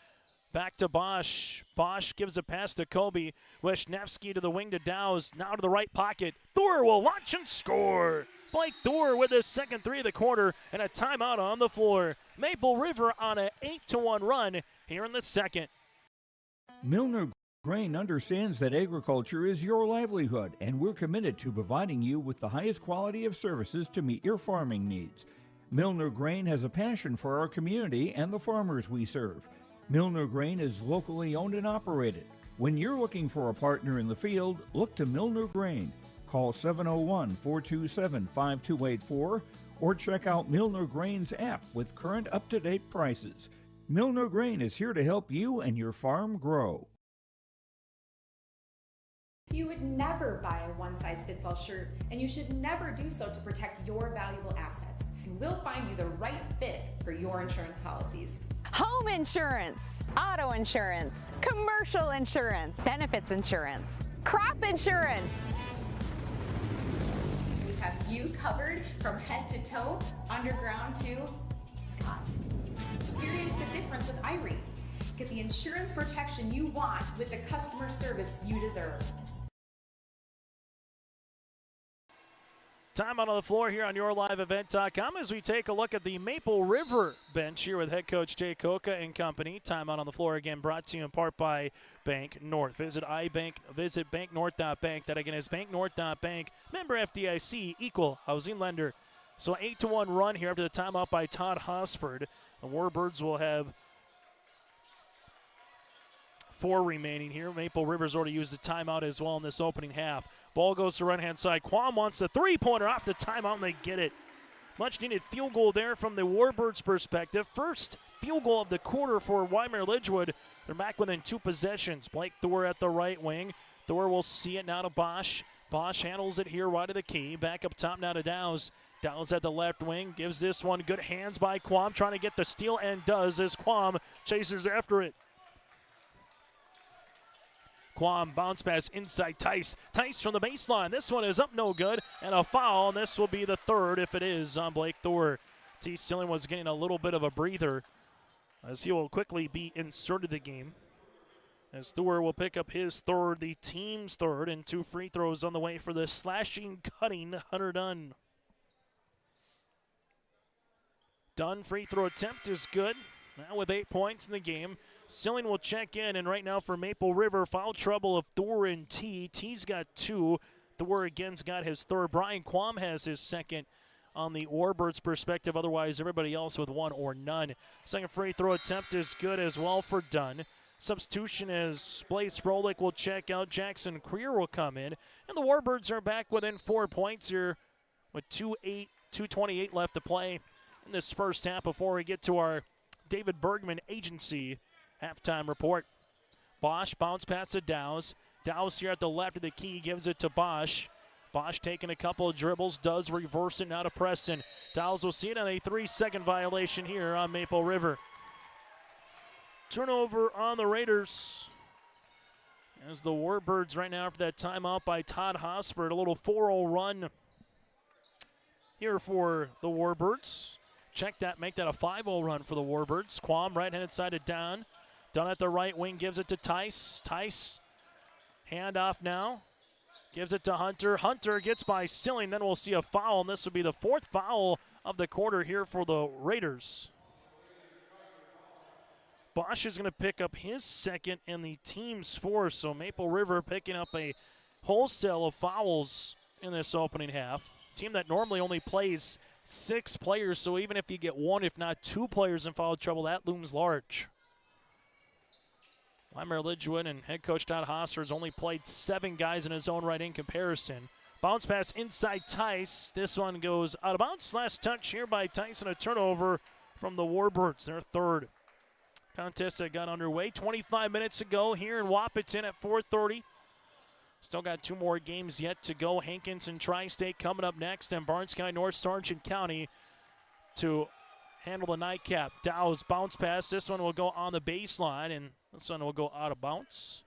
Back to Bosch. Bosch gives a pass to Kobe. Wisniewski to the wing to Dowse. Now to the right pocket. Thor will launch and score. Blake Thor with his second 3 of the quarter and a timeout on the floor. Maple River on an 8-1 run here in the second. Milner Grain understands that agriculture is your livelihood, and we're committed to providing you with the highest quality of services to meet your farming needs. Milner Grain has a passion for our community and the farmers we serve. Milner Grain is locally owned and operated. When you're looking for a partner in the field, look to Milner Grain. Call 701-427-5284 or check out Milner Grain's app with current up-to-date prices. Milner Grain is here to help you and your farm grow. You would never buy a one-size-fits-all shirt, and you should never do so to protect your valuable assets. And we'll find you the right fit for your insurance policies. Home insurance, auto insurance, commercial insurance, benefits insurance, crop insurance. We have you covered from head to toe, underground to sky. Experience the difference with Irie. Get the insurance protection you want with the customer service you deserve. Time out on the floor here on YourLiveEvent.com as we take a look at the Maple River bench here with head coach Jay Coca and company. Time out on the floor again brought to you in part by Bank North. Visit banknorth.bank. That again is banknorth.bank. Member FDIC, equal housing lender. So 8-1 run here after the timeout by Todd Hosford. The Warbirds will have 4 remaining here. Maple River's already used the timeout as well in this opening half. Ball goes to right-hand side. Quam wants the three-pointer off the timeout, and they get it. Much-needed field goal there from the Warbirds' perspective. First field goal of the quarter for Wyndmere Lidgerwood. They're back within 2 possessions. Blake Thor at the right wing. Thor will see it now to Bosch. Bosch handles it here right of the key. Back up top now to Dowse. Dowse at the left wing. Gives this one good hands by Quam. Trying to get the steal and does as Quam chases after it. Quam bounce pass inside Tice. Tice from the baseline. This one is up no good. And a foul. And this will be the 3rd if it is on Blake Thor. T. Stilling was getting a little bit of a breather as he will quickly be inserted the game. As Thor will pick up his 3rd, the team's 3rd, and 2 free throws on the way for the slashing, cutting Hunter Dunn. Dunn free throw attempt is good. Now with 8 points in the game. Silling will check in, and right now for Maple River, foul trouble of Thor and T. T's got 2. Thor again's got his 3rd. Brian Quam has his 2nd on the Warbirds' perspective. Otherwise, everybody else with 1 or none. Second free throw attempt is good as well for Dunn. Substitution as Blaze Froelich will check out. Jackson Creer will come in. And the Warbirds are back within 4 points here with 2:28 left to play in this first half before we get to our David Bergman Agency halftime report. Bosch bounce pass to Dowse. Dowse here at the left of the key gives it to Bosch. Bosch taking a couple of dribbles, does reverse it now to Preston. Dowse will see it on a 3-second violation here on Maple River. Turnover on the Raiders. As the Warbirds right now after that timeout by Todd Hosford. A little 4-0 run here for the Warbirds. Check that, make that a 5-0 run for the Warbirds. Quam right-handed side to Dunn. Dunn at the right wing gives it to Tice. Tice, handoff now. Gives it to Hunter. Hunter gets by Silling. Then we'll see a foul, and this will be the 4th foul of the quarter here for the Raiders. Bosch is going to pick up his 2nd and the team's 4th. So Maple River picking up a wholesale of fouls in this opening half. Team that normally only plays 6 players, so even if you get 1, if not 2 players in foul trouble, that looms large. Wyndmere Lidgerwood and head coach Todd Hosford's only played 7 guys in his own right in comparison. Bounce pass inside Tice. This one goes out of bounds. Last touch here by Tice, and a turnover from the Warbirds, their 3rd. Contest that got underway 25 minutes ago here in Wahpeton at 4:30. Still got 2 more games yet to go. Hankins and Tri-State coming up next, and Barnes County North Sargent County to handle the nightcap. Dow's bounce pass. This one will go on the baseline, and this one will go out of bounds.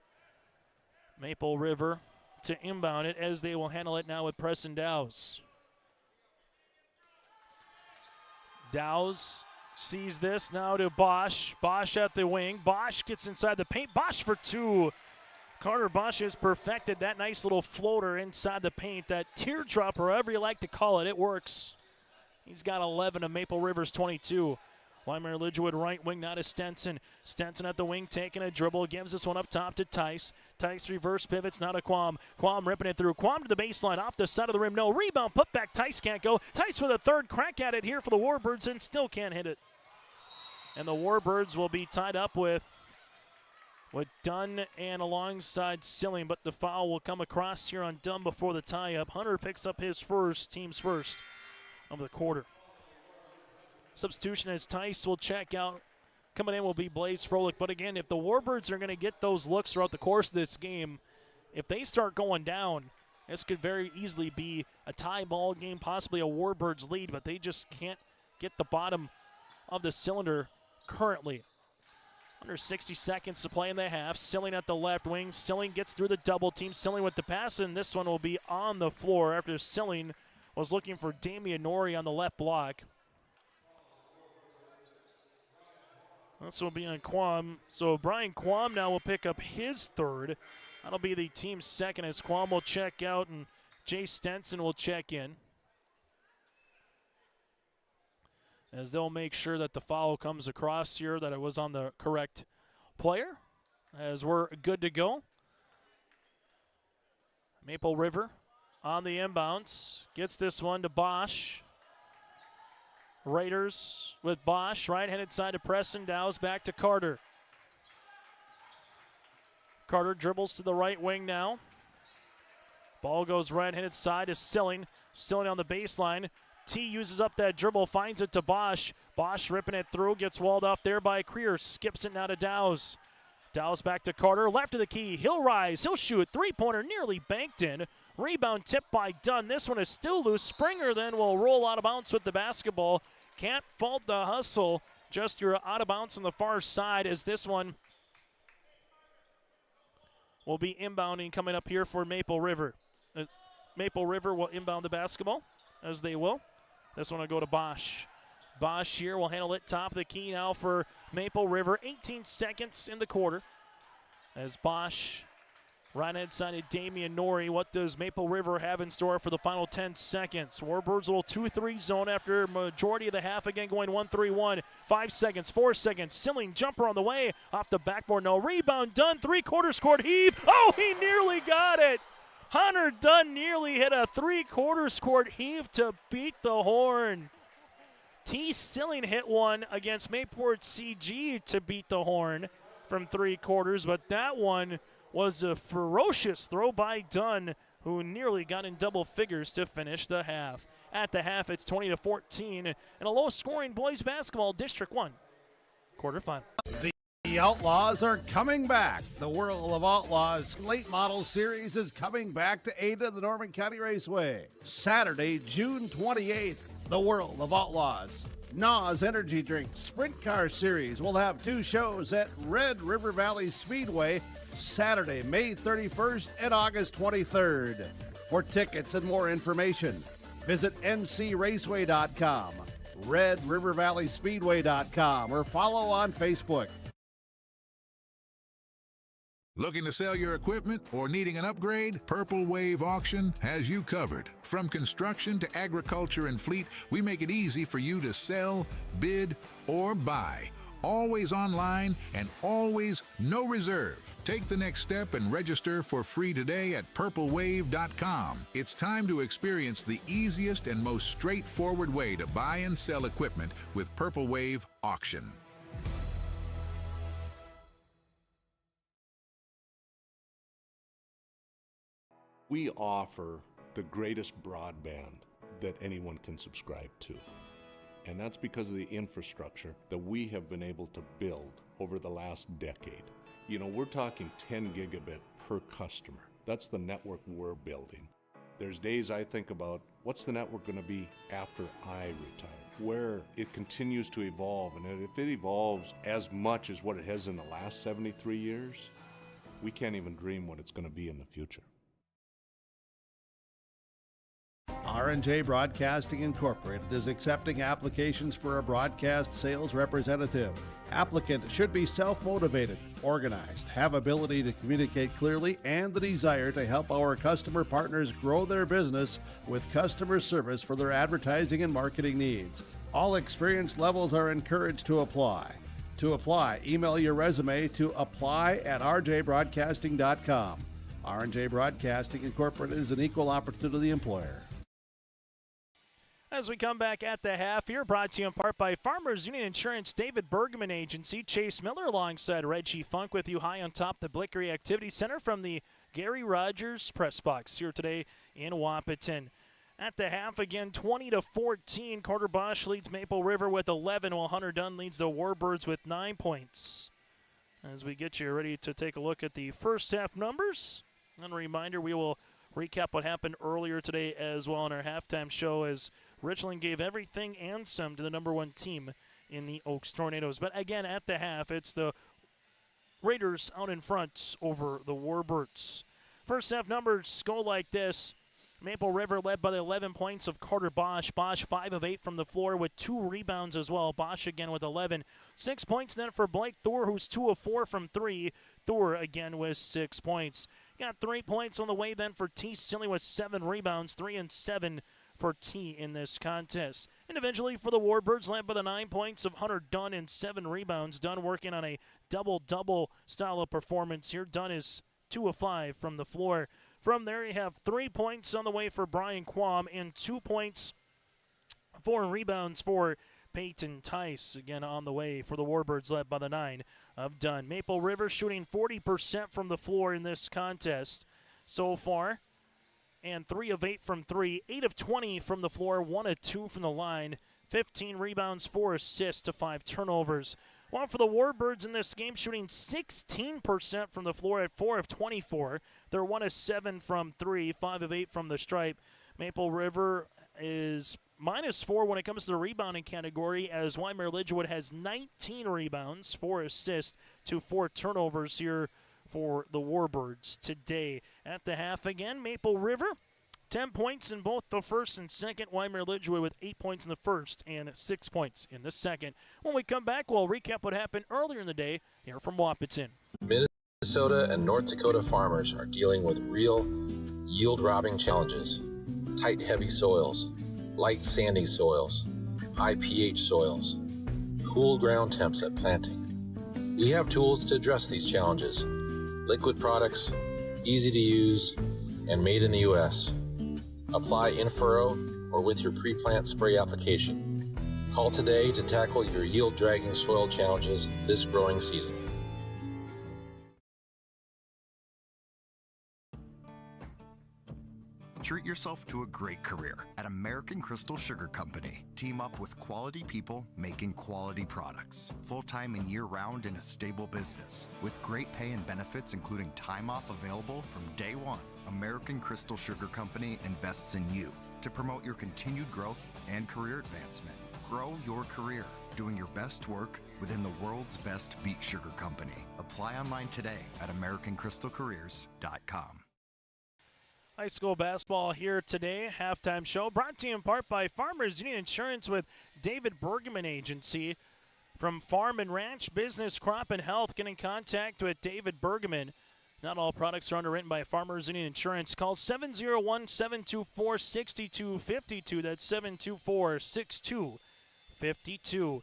Maple River to inbound it as they will handle it now with Preston Dow's. Dow's sees this now to Bosch. Bosch at the wing. Bosch gets inside the paint. Bosch for 2. Carter Bosch has perfected that nice little floater inside the paint. That teardrop, or however you like to call it, it works. He's got 11 of Maple River's 22. Wyndmere Lidgerwood right wing now to Stenson. Stenson at the wing taking a dribble. Gives this one up top to Tice. Tice reverse pivots now to Quam. Quam ripping it through. Quam to the baseline off the side of the rim. No rebound. Put back. Tice can't go. Tice with a 3rd crack at it here for the Warbirds and still can't hit it. And the Warbirds will be tied up with Dunn and alongside Silling, but the foul will come across here on Dunn before the tie-up. Hunter picks up his team's 1st of the quarter. Substitution as Tice will check out. Coming in will be Blaze Froelich. But again, if the Warbirds are going to get those looks throughout the course of this game, if they start going down, this could very easily be a tie ball game, possibly a Warbirds lead, but they just can't get the bottom of the cylinder currently. Under 60 seconds to play in the half. Silling at the left wing. Silling gets through the double team. Silling with the pass, and this one will be on the floor after Silling was looking for Damian Norrie on the left block. This will be on Quam. So Brian Quam now will pick up his 3rd. That'll be the team's 2nd as Quam will check out and Jay Stenson will check in. As they'll make sure that the foul comes across here, that it was on the correct player. As we're good to go. Maple River on the inbounds. Gets this one to Bosch. Raiders with Bosch, right-handed side to Preston. Dow's back to Carter. Carter dribbles to the right wing now. Ball goes right-handed side to Silling. Silling on the baseline. T uses up that dribble, finds it to Bosch. Bosch ripping it through, gets walled off there by Creer. Skips it now to Dow's. Dow's back to Carter, left of the key. He'll rise, he'll shoot. Three-pointer nearly banked in. Rebound tipped by Dunn. This one is still loose. Springer then will roll out of bounds with the basketball. Can't fault the hustle. Just you're out of bounds on the far side as this one will be inbounding coming up here for Maple River. Maple River will inbound the basketball, as they will. This one will go to Bosch. Bosch here will handle it top of the key now for Maple River. 18 seconds in the quarter as Bosch right-hand side to Damian Norrie. What does Maple River have in store for the final 10 seconds? Warbirds a little 2-3 zone after majority of the half, again going 1-3-1. 5 seconds, 4 seconds. Silling jumper on the way. Off the backboard, no rebound. Dunn, three-quarters court heave. Oh, he nearly got it. Hunter Dunn nearly hit a three-quarters court heave to beat the Horn. T. Silling hit one against Mayport CG to beat the Horn from three-quarters, but that one was a ferocious throw by Dunn, who nearly got in double figures to finish the half. At the half, it's 20-14, and a low-scoring boys basketball District 1 quarterfinal. The Outlaws are coming back. The World of Outlaws late model series is coming back to Ada, the Norman County Raceway. Saturday, June 28th, the World of Outlaws NOS Energy Drink Sprint Car Series will have 2 shows at Red River Valley Speedway Saturday, May 31st and August 23rd. For tickets and more information, visit ncraceway.com, redrivervalleyspeedway.com, or follow on Facebook. Looking to sell your equipment or needing an upgrade? Purple Wave Auction has you covered. From construction to agriculture and fleet, we make it easy for you to sell, bid, or buy. Always online and always no reserve. Take the next step and register for free today at purplewave.com. It's time to experience the easiest and most straightforward way to buy and sell equipment with Purple Wave Auction. We offer the greatest broadband that anyone can subscribe to. And that's because of the infrastructure that we have been able to build over the last decade. You know, we're talking 10 gigabit per customer. That's the network we're building. There's days I think about, what's the network going to be after I retire? Where it continues to evolve, and if it evolves as much as what it has in the last 73 years, we can't even dream what it's going to be in the future. R&J Broadcasting Incorporated is accepting applications for a broadcast sales representative. Applicant should be self-motivated, organized, have ability to communicate clearly, and the desire to help our customer partners grow their business with customer service for their advertising and marketing needs. All experience levels are encouraged to apply. To apply, email your resume to apply@rjbroadcasting.com. R&J Broadcasting Incorporated is an equal opportunity employer. As we come back at the half here, brought to you in part by Farmers Union Insurance, David Bergman Agency, Chase Miller alongside Reggie Funk with you high on top the Blickery Activity Center from the Gary Rogers Press Box here today in Wahpeton. At the half again, 20-14, Carter Bosch leads Maple River with 11, while Hunter Dunn leads the Warbirds with 9 points. As we get you ready to take a look at the first half numbers, and a reminder, we will recap what happened earlier today as well in our halftime show as Richland gave everything and some to the number 1 team in the Oaks Tornadoes. But again, at the half, it's the Raiders out in front over the Warbirds. First half numbers go like this. Maple River led by the 11 points of Carter Bosch. Bosch 5 of 8 from the floor with 2 rebounds as well. Bosch again with 11. 6 points then for Blake Thor, who's 2 of 4 from 3. Thor again with 6 points. Got 3 points on the way then for T. Silly with 7 rebounds, 3 and 7 for T in this contest. Individually for the Warbirds, led by the 9 points of Hunter Dunn and 7 rebounds. Dunn working on a double-double style of performance here. Dunn is 2 of 5 from the floor. From there, you have 3 points on the way for Brian Quam and 2 points, 4 rebounds for Peyton Tice again on the way for the Warbirds, led by the 9 of Dunn. Maple River shooting 40% from the floor in this contest so far, and 3 of 8 from 3, 8 of 20 from the floor, 1 of 2 from the line, 15 rebounds, 4 assists to 5 turnovers. While for the Warbirds in this game, shooting 16% from the floor at 4 of 24. They're 1 of 7 from 3, 5 of 8 from the stripe. Maple River is -4 when it comes to the rebounding category, as Wyndmere Lidgerwood has 19 rebounds, 4 assists to 4 turnovers here for the Warbirds today. At the half again, Maple River, 10 points in both the first and second. Wyndmere Lidgerwood with 8 points in the first and 6 points in the second. When we come back, we'll recap what happened earlier in the day here from Wahpeton. Minnesota and North Dakota farmers are dealing with real yield-robbing challenges. Tight, heavy soils, light, sandy soils, high pH soils, cool ground temps at planting. We have tools to address these challenges. Liquid products, easy to use, and made in the U.S. Apply in furrow or with your pre-plant spray application. Call today to tackle your yield-dragging soil challenges this growing season. Treat yourself to a great career at American Crystal Sugar Company. Team up with quality people making quality products. Full-time and year-round in a stable business. With great pay and benefits including time off available from day one. American Crystal Sugar Company invests in you to promote your continued growth and career advancement. Grow your career, doing your best work within the world's best beet sugar company. Apply online today at AmericanCrystalCareers.com. High school basketball here today. Halftime show brought to you in part by Farmers Union Insurance with David Bergman Agency. From Farm and Ranch, Business, Crop, and Health, get in contact with David Bergman. Not all products are underwritten by Farmers Union Insurance. Call 701-724-6252. That's 724-6252.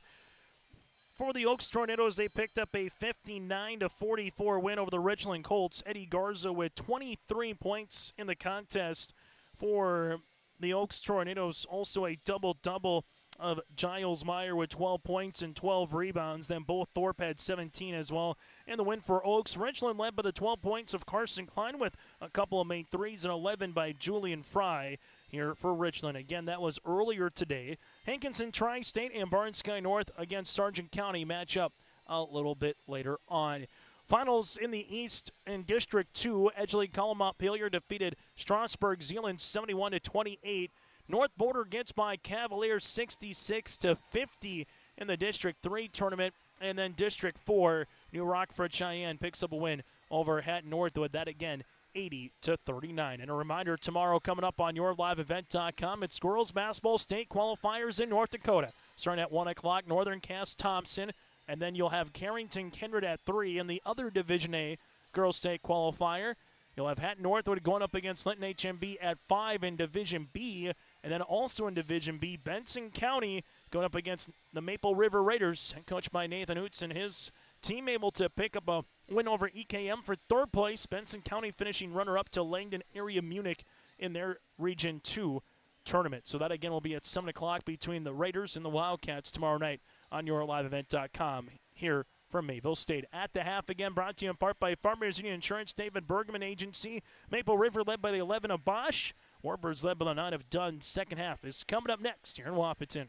For the Oaks Tornadoes, they picked up a 59-44 win over the Richland Colts. Eddie Garza with 23 points in the contest for the Oaks Tornadoes. Also a double-double of Giles Meyer with 12 points and 12 rebounds. Then both Thorpe had 17 as well. And the win for Oaks. Richland led by the 12 points of Carson Klein with a couple of made threes and 11 by Julian Fry here for Richland. Again, that was earlier today. Hankinson Tri-State and Barnes Sky North against Sargent County match up a little bit later on. Finals in the East in District 2. Edgeley Calumet-Montpelier defeated Strasburg Zeeland 71-28. North Border gets by Cavaliers 66-50 in the District 3 tournament. And then District 4, New Rockford Cheyenne picks up a win over Hatton Northwood. That again, 80-39. And a reminder, tomorrow coming up on YourLiveEvent.com, it's Squirrels Basketball State Qualifiers in North Dakota. Starting at 1 o'clock, Northern Cass Thompson. And then you'll have Carrington Kindred at 3 in the other Division A Girls State Qualifier. You'll have Hatton Northwood going up against Linton HMB at 5 in Division B. And then also in Division B, Benson County going up against the Maple River Raiders, coached by Nathan Hoots and his team, able to pick up a win over EKM for third place. Benson County finishing runner-up to Langdon Area Munich in their Region 2 tournament. So that again will be at 7 o'clock between the Raiders and the Wildcats tomorrow night on YourLiveEvent.com here from Mayville State. At the half again, brought to you in part by Farmers Union Insurance, David Bergman Agency. Maple River led by the 11 of Bosch. Warbirds led by the 9 of Dunn. Second half is coming up next here in Wahpeton.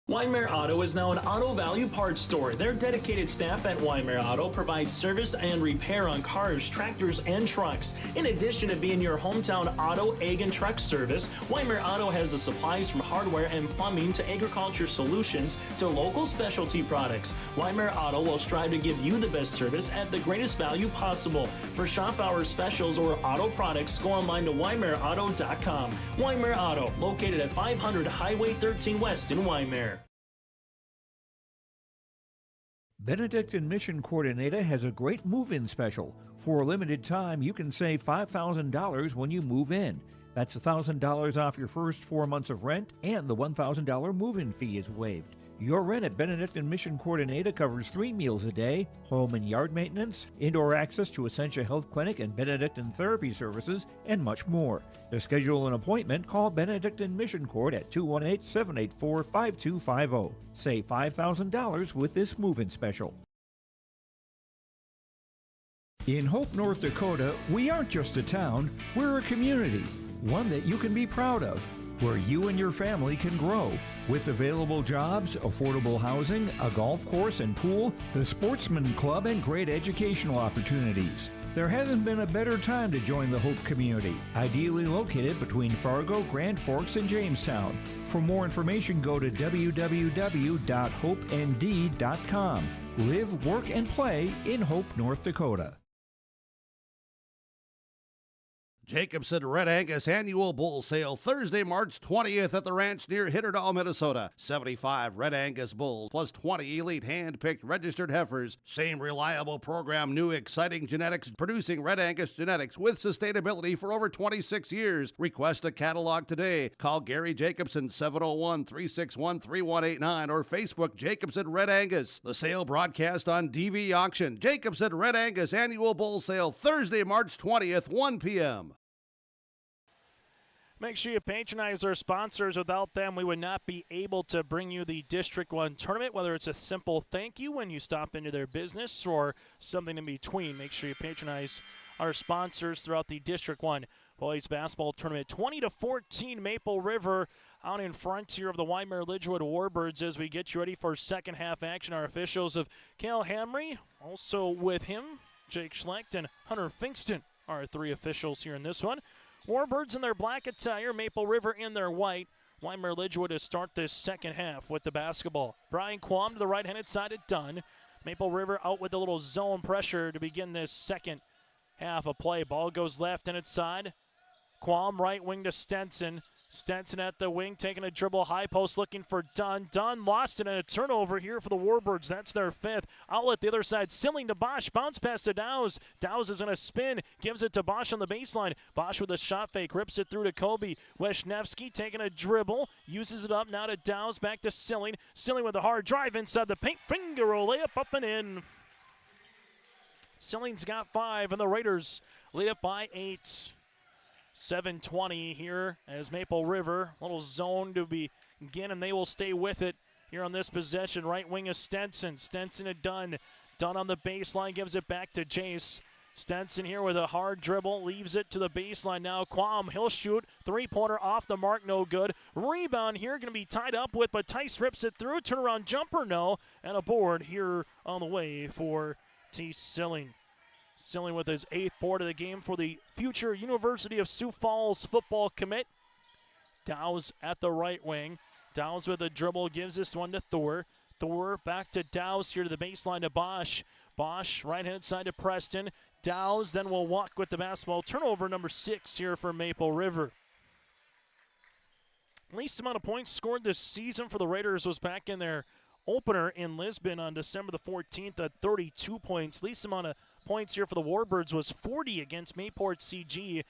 Wyndmere Auto is now an Auto Value Parts store. Their dedicated staff at Wyndmere Auto provides service and repair on cars, tractors, and trucks. In addition to being your hometown auto, ag, and truck service, Wyndmere Auto has the supplies from hardware and plumbing to agriculture solutions to local specialty products. Wyndmere Auto will strive to give you the best service at the greatest value possible. For shop hour specials or auto products, go online to WyndmereAuto.com. Wyndmere Auto, located at 500 Highway 13 West in Wyndmere. Benedictine Mission Coordinator has a great move-in special. For a limited time, you can save $5,000 when you move in. That's $1,000 off your first 4 months of rent, and the $1,000 move-in fee is waived. Your rent at Benedictine Mission Court in Ada covers 3 meals a day, home and yard maintenance, indoor access to Essentia Health Clinic and Benedictine Therapy Services, and much more. To schedule an appointment, call Benedictine Mission Court at 218-784-5250. Save $5,000 with this move-in special. In Hope, North Dakota, we aren't just a town, we're a community, one that you can be proud of, where you and your family can grow. With available jobs, affordable housing, a golf course and pool, the Sportsman Club, and great educational opportunities. There hasn't been a better time to join the Hope community, ideally located between Fargo, Grand Forks, and Jamestown. For more information, go to www.hopend.com. Live, work, and play in Hope, North Dakota. Jacobson Red Angus Annual Bull Sale Thursday, March 20th at the ranch near Hitterdall, Minnesota. 75 Red Angus bulls plus 20 elite hand-picked registered heifers. Same reliable program, new exciting genetics, producing Red Angus genetics with sustainability for over 26 years. Request a catalog today. Call Gary Jacobson 701-361-3189 or Facebook Jacobson Red Angus. The sale broadcast on DV Auction. Jacobson Red Angus Annual Bull Sale Thursday, March 20th, 1 p.m. Make sure you patronize our sponsors. Without them, we would not be able to bring you the District 1 tournament, whether it's a simple thank you when you stop into their business or something in between. Make sure you patronize our sponsors throughout the District 1 boys basketball tournament. 20-14 Maple River out in front here of the Wyndmere Lidgerwood Warbirds as we get you ready for second half action. Our officials of Cal Hamry, also with him, Jake Schlecht and Hunter Finkston, are 3 officials here in this one. Warbirds in their black attire, Maple River in their white. Wyndmere Lidgerwood to start this second half with the basketball. Brian Quam to the right-handed side at Dunn. Maple River out with a little zone pressure to begin this second half of play. Ball goes left-handed side. Quam right wing to Stenson. Stenson at the wing, taking a dribble, high post, looking for Dunn. Dunn lost it, and a turnover here for the Warbirds. That's their 5th. Outlet the other side, Silling to Bosch, bounce pass to Dowse. Dowse is going to spin, gives it to Bosch on the baseline. Bosch with a shot fake, rips it through to Kobe. Wisniewski taking a dribble, uses it up now to Dowse, back to Silling. Silling with a hard drive inside the paint, finger roll, layup up and in. Silling's got 5, and the Raiders lead up by 8. 7:20 here as Maple River, little zone to begin, and they will stay with it here on this possession. Right wing is Stenson. Stenson to Dunn. Dunn on the baseline, gives it back to Jace. Stenson here with a hard dribble, leaves it to the baseline now. Quam, he'll shoot. 3-pointer off the mark, no good. Rebound here, going to be tied up with, but Tice rips it through. Turnaround jumper, no. And a board here on the way for T. Silling. Silling with his 8th board of the game for the future University of Sioux Falls football commit. Dowse at the right wing. Dowse with a dribble, gives this one to Thor. Thor back to Dowse here to the baseline to Bosch. Bosch right-hand side to Preston. Dowse then will walk with the basketball. Turnover number 6 here for Maple River. Least amount of points scored this season for the Raiders was back in their opener in Lisbon on December the 14th at 32 points. Least amount of points here for the Warbirds was 40 against Mayport CG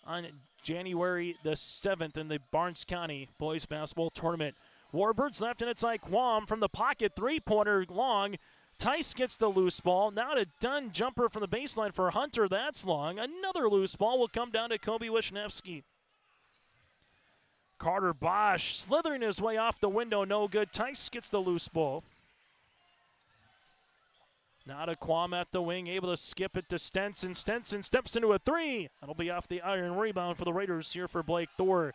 on January the 7th in the Barnes County boys basketball tournament. Warbirds left, and it's like Quam from the pocket, 3-pointer long. Tice gets the loose ball. Now to Dunn, jumper from the baseline for Hunter. That's long. Another loose ball will come down to Kobe Wisniewski. Carter Bosch slithering his way off the window, no good. Tice gets the loose ball. Now to Quam at the wing, able to skip it to Stenson. Stenson steps into a 3. That'll be off the iron. Rebound for the Raiders here for Blake Thor.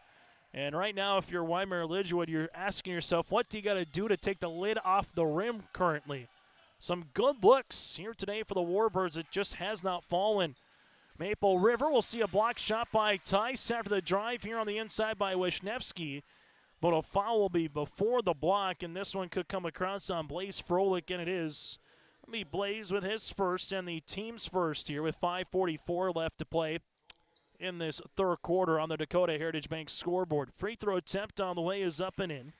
And right now, if you're Wyndmere Lidgerwood, you're asking yourself, what do you got to do to take the lid off the rim currently? Some good looks here today for the Warbirds. It just has not fallen. Maple River will see a block shot by Tice after the drive here on the inside by Wisniewski. But a foul will be before the block, and this one could come across on Blaze Froelich, and it is. It'll be Blaze with his first and the team's first here with 5:44 left to play in this third quarter on the Dakota Heritage Bank scoreboard. Free throw attempt on the way is up and in.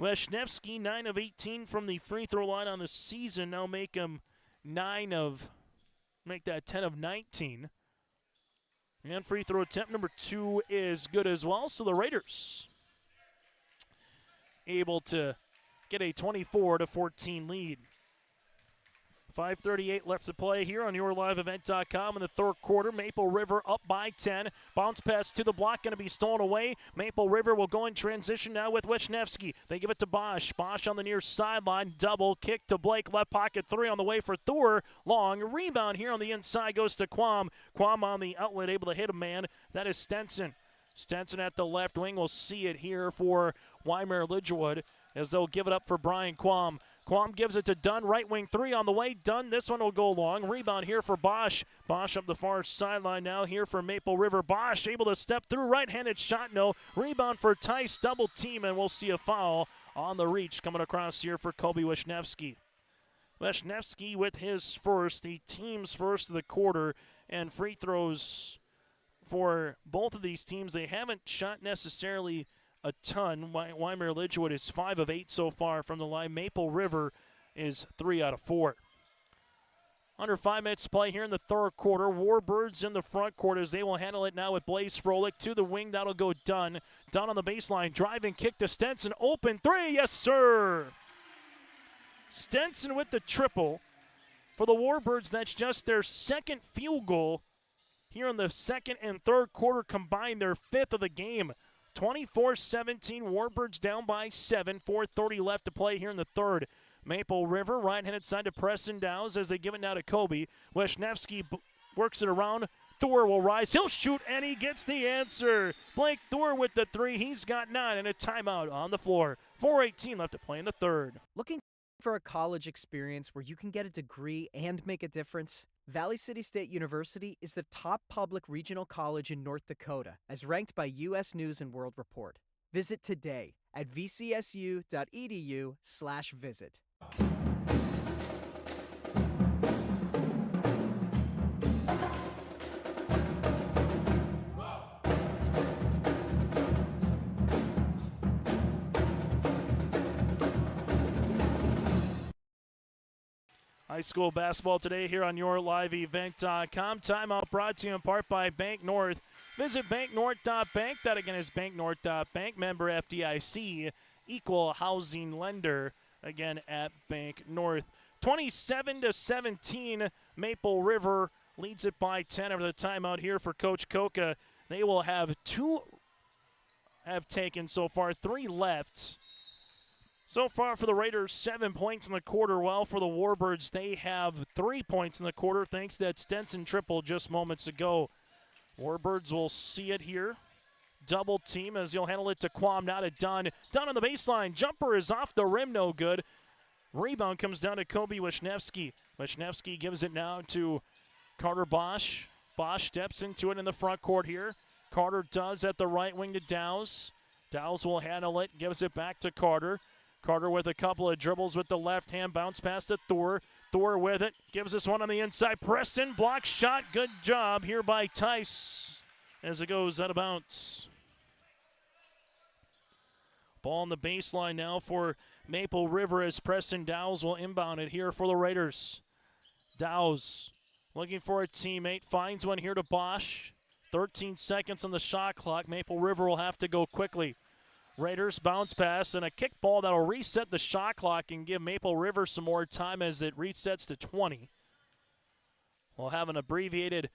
Wisniewski, 9 of 18 from the free throw line on the season. Now make him 10 of 19. And free throw attempt number 2 is good as well. So the Raiders able to get a 24-14 lead. 5:38 left to play here on YourLiveEvent.com in the third quarter. Maple River up by 10. Bounce pass to the block, going to be stolen away. Maple River will go in transition now with Wisniewski. They give it to Bosch. Bosch on the near sideline. Double kick to Blake. Left pocket three on the way for Thor. Long rebound here on the inside goes to Quam. Quam on the outlet, able to hit a man. That is Stenson. Stenson at the left wing. We'll see it here for Wyndmere Lidgerwood as they'll give it up for Brian Quam. Quam gives it to Dunn, right wing three on the way. Dunn, this one will go long. Rebound here for Bosch. Bosch up the far sideline now here for Maple River. Bosch able to step through, right-handed shot, no. Rebound for Tice, double team, and we'll see a foul on the reach coming across here for Kobe Wisniewski. Wisniewski with his first, the team's first of the quarter, and free throws for both of these teams. They haven't shot necessarily a ton. Wyndmere Lidgerwood is 5 of 8 so far from the line. Maple River is 3 out of 4. Under 5 minutes to play here in the third quarter. Warbirds in the front court as they will handle it now with Blaze Froelich to the wing. That'll go Dunn. Dunn on the baseline. Driving kick to Stenson. Open three. Yes, sir. Stenson with the triple. For the Warbirds, that's just their second field goal here in the second and third quarter combined, their 5th of the game. 24-17, Warbirds down by 7. 4:30 left to play here in the third. Maple River, right-handed side to Preston Downs as they give it now to Kobe. Wisniewski works it around. Thor will rise. He'll shoot, and he gets the answer. Blake Thor with the three. He's got 9 and a timeout on the floor. 4:18 left to play in the third. Looking for a college experience where you can get a degree and make a difference? Valley City State University is the top public regional college in North Dakota, as ranked by U.S. News & World Report. Visit today at vcsu.edu/visit. High school basketball today here on YourLiveEvent.com. Timeout brought to you in part by Bank North. Visit banknorth.bank. That again is banknorth.bank. Member FDIC, equal housing lender. Again at Bank North. 27-17, Maple River leads it by 10 over the timeout here for Coach Koka. They will have taken so far, 3 left. So far for the Raiders, 7 points in the quarter. Well, for the Warbirds, they have 3 points in the quarter thanks to that Stenson triple just moments ago. Warbirds will see it here. Double team as you'll handle it to Quam, now to Dunn. Dunn on the baseline. Jumper is off the rim, no good. Rebound comes down to Kobe Wisniewski. Wisniewski gives it now to Carter Bosch. Bosch steps into it in the front court here. Carter does at the right wing to Dowse. Dowse will handle it, gives it back to Carter. Carter with a couple of dribbles with the left hand, bounce pass to Thor. Thor with it, gives us one on the inside. Preston, block shot, good job here by Tice as it goes out of bounds. Ball on the baseline now for Maple River as Preston Dowse will inbound it here for the Raiders. Dowse looking for a teammate, finds one here to Bosch. 13 seconds on the shot clock. Maple River will have to go quickly. Raiders bounce pass and a kick ball that will reset the shot clock and give Maple River some more time as it resets to 20. We'll have an abbreviated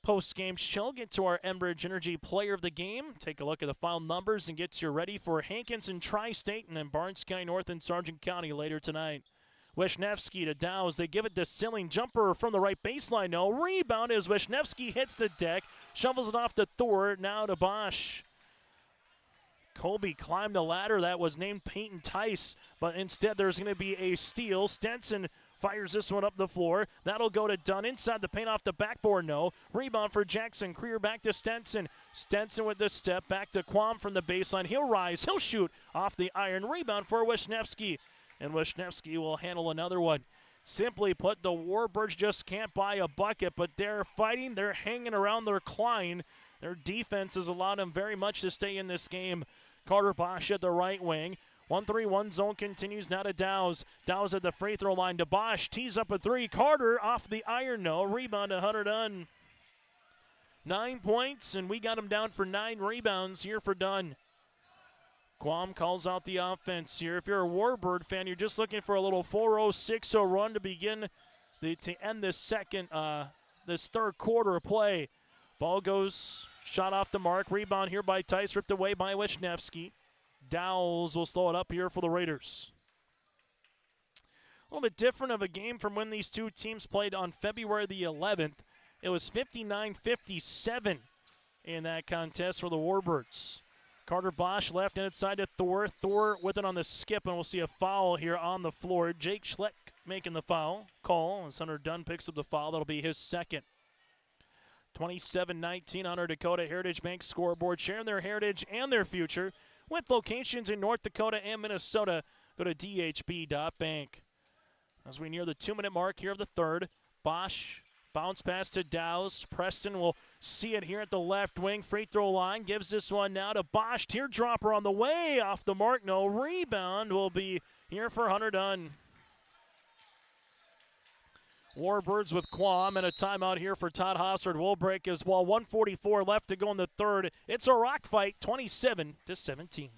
post-game show. Get to our Enbridge Energy Player of the Game. Take a look at the final numbers and get you ready for Hankinson Tri-State and then Barnes County North and Sargent County later tonight. Wisniewski to Dowse. They give it to Silling. Jumper from the right baseline. No. Rebound as Wisniewski hits the deck. Shovels it off to Thor. Now to Bosch. Colby climbed the ladder that was named Peyton Tice, but instead there's going to be a steal. Stenson fires this one up the floor. That'll go to Dunn inside the paint off the backboard. No. Rebound for Jackson. Creer back to Stenson. Stenson with the step back to Quam from the baseline. He'll rise. He'll shoot off the iron. Rebound for Wisniewski. And Wisniewski will handle another one. Simply put, the Warbirds just can't buy a bucket, but they're fighting. They're hanging around their Klein. Their defense has allowed them very much to stay in this game. Carter Bosch at the right wing. 1-3-1 zone continues now to Dowse. Dowse at the free throw line to Bosch. Tees up a three. Carter off the iron. No. Rebound to Hunter Dunn. 9 points, and we got him down for 9 rebounds here for Dunn. Guam calls out the offense here. If you're a Warbird fan, you're just looking for a little 4-0, 6-0 run to begin to end this third quarter of play. Ball goes, shot off the mark. Rebound here by Tice, ripped away by Wisniewski. Dowles will slow it up here for the Raiders. A little bit different of a game from when these two teams played on February the 11th. It was 59-57 in that contest for the Warbirds. Carter Bosch left-handed side to Thor. Thor with it on the skip, and we'll see a foul here on the floor. Jake Schleck making the foul call, and Hunter Dunn picks up the foul. That'll be his second. 27-19 on our Dakota Heritage Bank scoreboard, sharing their heritage and their future with locations in North Dakota and Minnesota. Go to dhb.bank. As we near the 2-minute mark here of the third, Bosch bounce pass to Dowse. Preston will see it here at the left wing. Free throw line. Gives this one now to Bosch. Teardropper on the way. Off the mark. No rebound will be here for Hunter Dunn. Warbirds with Quam and a timeout here for Todd Hossard. Will break as well. 1:44 left to go in the third. It's a rock fight, 27-17.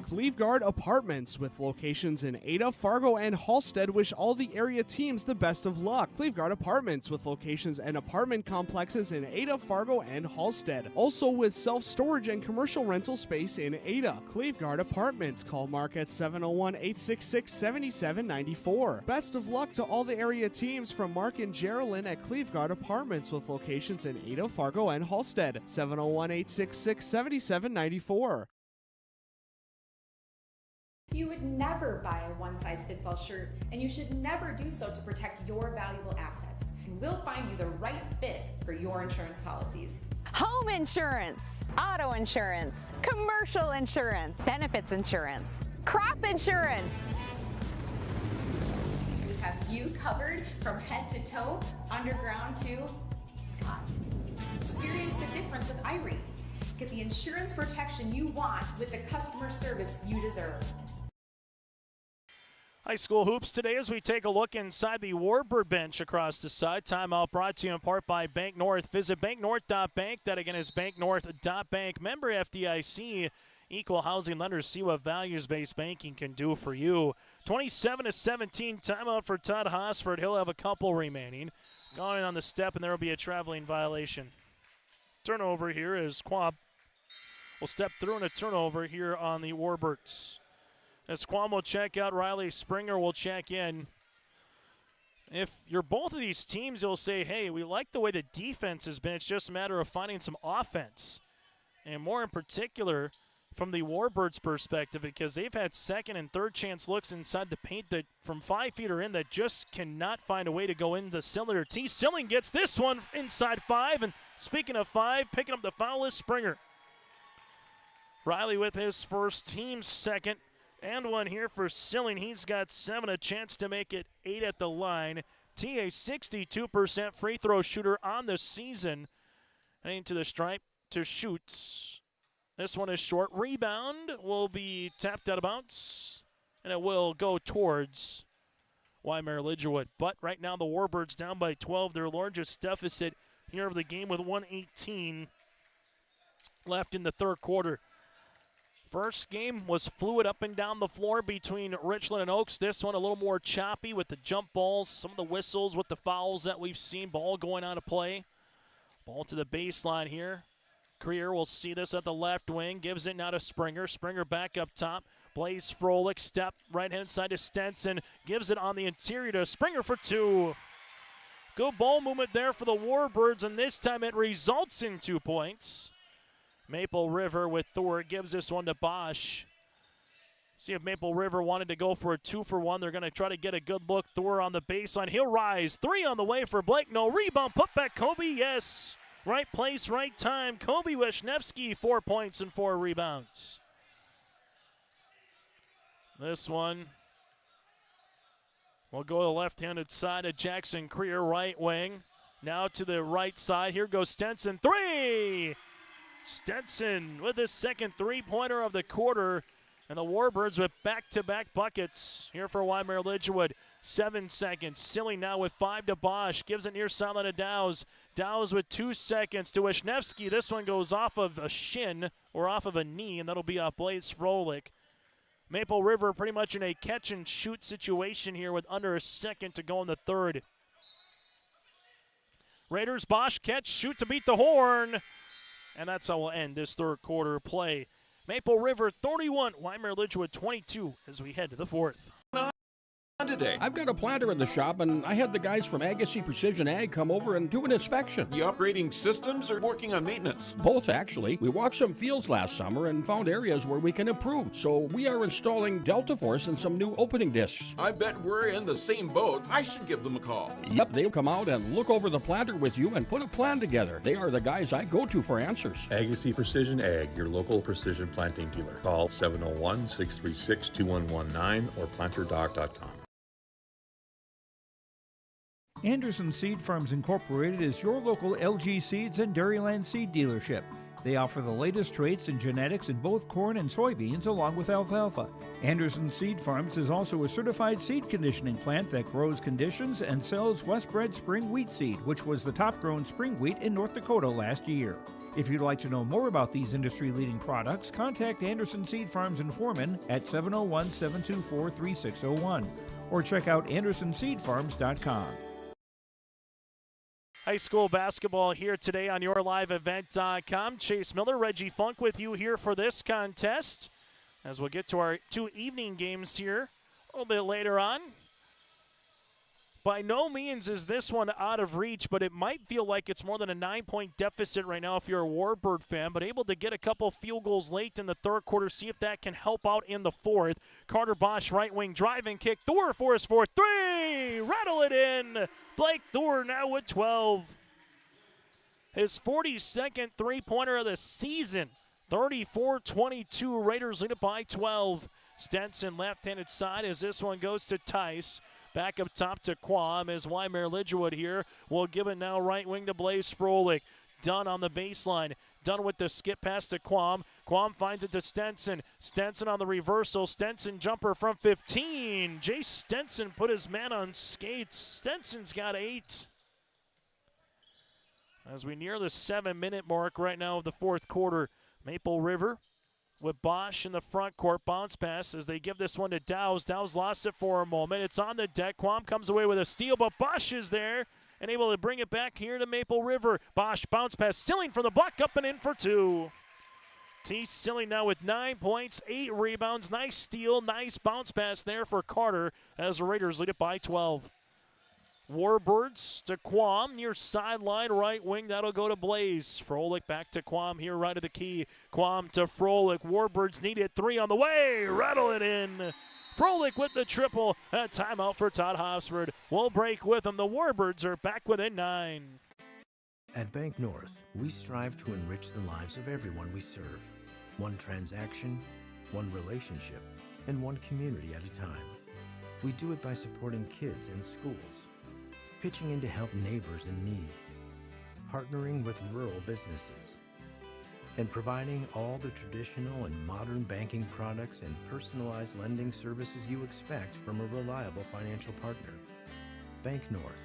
Cleveguard Apartments, with locations in Ada, Fargo, and Halstead, wish all the area teams the best of luck. Cleveguard Apartments, with locations and apartment complexes in Ada, Fargo, and Halstead. Also with self-storage and commercial rental space in Ada. Cleveguard Apartments. Call Mark at 701-866-7794. Best of luck to all the area teams from Mark and Geraldine at Cleveguard Apartments, with locations in Ada, Fargo, and Halstead. 701-866-7794. You would never buy a one-size-fits-all shirt, and you should never do so to protect your valuable assets. And we'll find you the right fit for your insurance policies. Home insurance, auto insurance, commercial insurance, benefits insurance, crop insurance. We have you covered from head to toe, underground to sky. Experience the difference with Irie. Get the insurance protection you want with the customer service you deserve. High school hoops today as we take a look inside the Warbird bench across the side. Timeout brought to you in part by Bank North. Visit banknorth.bank. That again is banknorth.bank. Member FDIC. Equal housing lenders. See what values-based banking can do for you. 27-17. Timeout for Todd Hosford. He'll have a couple remaining. Going on the step, and there will be a traveling violation. Turnover here as Quam will step through, and a turnover here on the Warbirds. As Quam will check out, Riley Springer will check in. If you're both of these teams, you'll say, hey, we like the way the defense has been. It's just a matter of finding some offense. And more in particular, from the Warbirds' perspective, because they've had second and third chance looks inside the paint that from 5 feet or in that just cannot find a way to go into Cylinder. T. Silling gets this one inside 5. And speaking of 5, picking up the foul is Springer. Riley with his first, team's second. And one here for Silling. He's got 7, a chance to make it 8 at the line. T, a 62% free throw shooter on the season. Heading to the stripe to shoot. This one is short. Rebound will be tapped out of bounds, and it will go towards Wyndmere Lidgerwood. But right now the Warbirds down by 12, their largest deficit here of the game with 1:18 left in the third quarter. First game was fluid up and down the floor between Richland and Oaks. This one a little more choppy with the jump balls, some of the whistles with the fouls that we've seen. Ball going out of play. Ball to the baseline here. Creer will see this at the left wing. Gives it now to Springer. Springer back up top. Blaze Froelich, step right-hand side to Stenson. Gives it on the interior to Springer for 2. Good ball movement there for the Warbirds, and this time it results in 2 points. Maple River with Thor gives this one to Bosch. See if Maple River wanted to go for a 2-for-1. They're going to try to get a good look. Thor on the baseline. He'll rise. 3 on the way for Blake. No rebound. Put back Kobe. Yes. Right place, right time. Kobe Wisniewski, 4 points and 4 rebounds. This one will go to the left-handed side of Jackson Creer, right wing. Now to the right side. Here goes Stenson. 3! Stenson with his second three-pointer of the quarter. And the Warbirds with back-to-back buckets here for Wyndmere Lidgerwood. 7 seconds. Silly now with 5 to Bosch. Gives it near sideline to Dowes. Dowes with 2 seconds to Wisniewski. This one goes off of a shin or off of a knee, and that'll be Blaze Froelich. Maple River pretty much in a catch-and-shoot situation here with under a second to go in the third. Raiders, Bosch, catch, shoot to beat the horn. And that's how we'll end this third quarter play. Maple River 31, Wyndmere Lidgerwood 22 as we head to the fourth. Today. I've got a planter in the shop, and I had the guys from Agassiz Precision Ag come over and do an inspection. You upgrading systems or working on maintenance? Both, actually. We walked some fields last summer and found areas where we can improve. So we are installing Delta Force and some new opening discs. I bet we're in the same boat. I should give them a call. Yep, they'll come out and look over the planter with you and put a plan together. They are the guys I go to for answers. Agassiz Precision Ag, your local precision planting dealer. Call 701-636-2119 or planterdoc.com. Anderson Seed Farms Incorporated is your local LG Seeds and Dairyland seed dealership. They offer the latest traits and genetics in both corn and soybeans along with alfalfa. Anderson Seed Farms is also a certified seed conditioning plant that grows, conditions, and sells Westbred Spring Wheat Seed, which was the top-grown spring wheat in North Dakota last year. If you'd like to know more about these industry-leading products, contact Anderson Seed Farms in Foreman at 701-724-3601 or check out AndersonSeedFarms.com. High school basketball here today on YourLiveEvent.com. Chase Miller, Reggie Funk with you here for this contest. As we'll get to our 2 evening games here a little bit later on. By no means is this one out of reach, but it might feel like it's more than a 9-point deficit right now if you're a Warbird fan, but able to get a couple field goals late in the third quarter, see if that can help out in the fourth. Carter Bosch, right wing driving kick. Thor for his fourth three! Rattle it in! Blake Thor now with 12. His 42nd three-pointer of the season. 34-22, Raiders lead it by 12. Stenson left-handed side as this one goes to Tice. Back up top to Quam as Wyndmere Lidgerwood here will give it now right wing to Blaze Froelich. Dunn on the baseline. Dunn with the skip pass to Quam. Quam finds it to Stenson. Stenson on the reversal. Stenson jumper from 15. Jay Stenson put his man on skates. Stenson's got 8. As we near the 7-minute mark right now of the fourth quarter, Maple River with Bosch in the front court. Bounce pass as they give this one to Dowes. Dowes lost it for a moment. It's on the deck. Quam comes away with a steal, but Bosch is there and able to bring it back here to Maple River. Bosch bounce pass. Silling from the block, up and in for 2. T. Silling now with 9 points, 8 rebounds. Nice steal, nice bounce pass there for Carter as the Raiders lead it by 12. Warbirds to Quam, near sideline, right wing. That'll go to Blaze. Froelich back to Quam here, right of the key. Quam to Froelich. Warbirds need it. 3 on the way. Rattle it in. Froelich with the triple. A timeout for Todd Hosford. We'll break with them. The Warbirds are back within 9. At Bank North, we strive to enrich the lives of everyone we serve. One transaction, one relationship, and one community at a time. We do it by supporting kids and schools, pitching in to help neighbors in need, partnering with rural businesses, and providing all the traditional and modern banking products and personalized lending services you expect from a reliable financial partner. Bank North,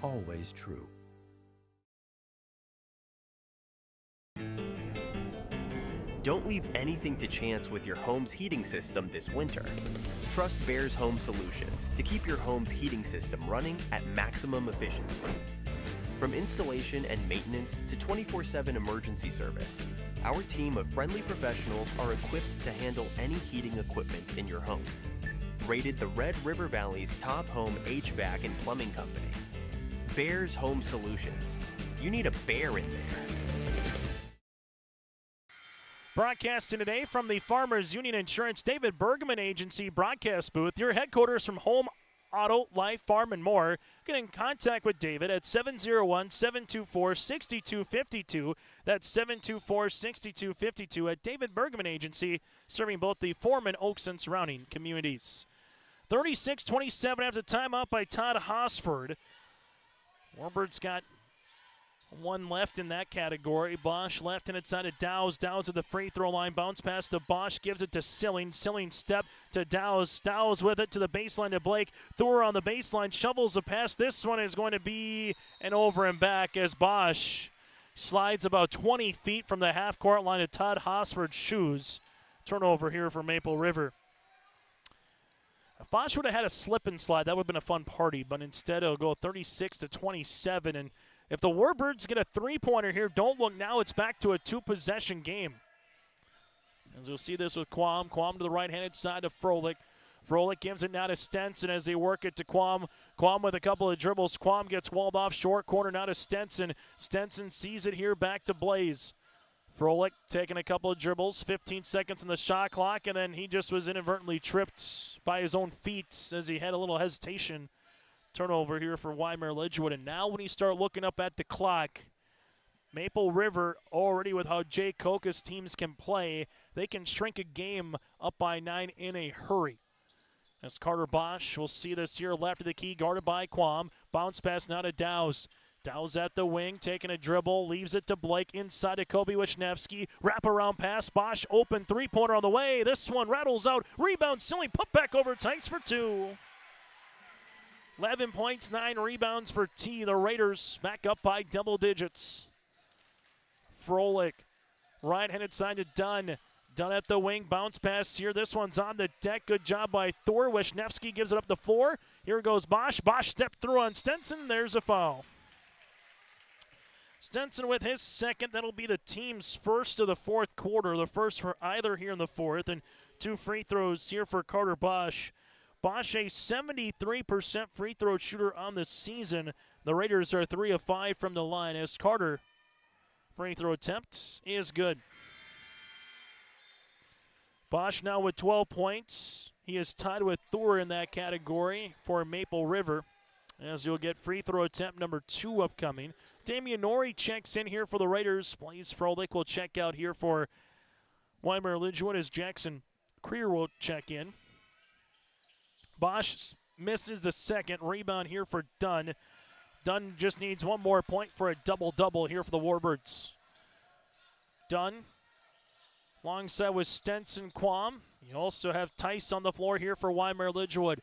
always true. Don't leave anything to chance with your home's heating system this winter. Trust Bears Home Solutions to keep your home's heating system running at maximum efficiency. From installation and maintenance to 24/7 emergency service, our team of friendly professionals are equipped to handle any heating equipment in your home. Rated the Red River Valley's top home HVAC and plumbing company. Bears Home Solutions. You need a bear in there. Broadcasting today from the Farmers Union Insurance David Bergman Agency broadcast booth, your headquarters from Home, Auto, Life, Farm, and more. Get in contact with David at 701-724-6252. That's 724-6252 at David Bergman Agency, serving both the Foreman, Oaks, and surrounding communities. 36-27 after timeout by Todd Hosford. Warbirds got One left in that category. Bosch left-handed side to Dow's. Dow's at the free throw line. Bounce pass to Bosch. Gives it to Silling. Silling step to Dow's. Dow's with it to the baseline to Blake. Thor on the baseline. Shovels a pass. This one is going to be an over and back as Bosch slides about 20 feet from the half-court line to Todd Hosford's shoes. Turnover here for Maple River. If Bosch would have had a slip and slide, that would have been a fun party, but instead it'll go 36-27. And if the Warbirds get a three-pointer here, don't look now, it's back to a two-possession game. As you'll see this with Quam. Quam to the right-handed side of Froelich. Froelich gives it now to Stenson as they work it to Quam. Quam with a couple of dribbles. Quam gets walled off short corner now to Stenson. Stenson sees it here back to Blaze. Froelich taking a couple of dribbles, 15 seconds on the shot clock, and then he just was inadvertently tripped by his own feet as he had a little hesitation. Turnover here for Wyndmere Lidgerwood. And now when you start looking up at the clock, Maple River already with how Jay Koka's teams can play, they can shrink a game up by 9 in a hurry. As Carter Bosch, we'll see this here left of the key, guarded by Quam. Bounce pass now to Dow's. Dow's at the wing, taking a dribble, leaves it to Blake inside to Kobe Wisniewski. Wraparound pass, Bosch open three-pointer on the way. This one rattles out, rebound, Silly, put back over Tice for two. 11 points, 9 rebounds for T. The Raiders back up by double digits. Froelich, right-handed side to Dunn. Dunn at the wing, bounce pass here. This one's on the deck. Good job by Thor. Wisniewski gives it up the floor. Here goes Bosch. Bosch stepped through on Stenson. There's a foul. Stenson with his second. That'll be the team's first of the fourth quarter. The first for either here in the fourth. And 2 free throws here for Carter Bosch. Bosch a 73% free throw shooter on the season. The Raiders are 3 of 5 from the line as Carter free throw attempt is good. Bosch now with 12 points. He is tied with Thor in that category for Maple River, as you'll get free throw attempt number 2 upcoming. Damian Norrie checks in here for the Raiders. Blaze Froelich will check out here for Wyndmere Lidgerwood as Jackson Creer will check in. Bosch misses the second. Rebound here for Dunn. Dunn just needs one more point for a double-double here for the Warbirds. Dunn alongside with Stenson Quam. You also have Tice on the floor here for Wyndmere Lidgerwood.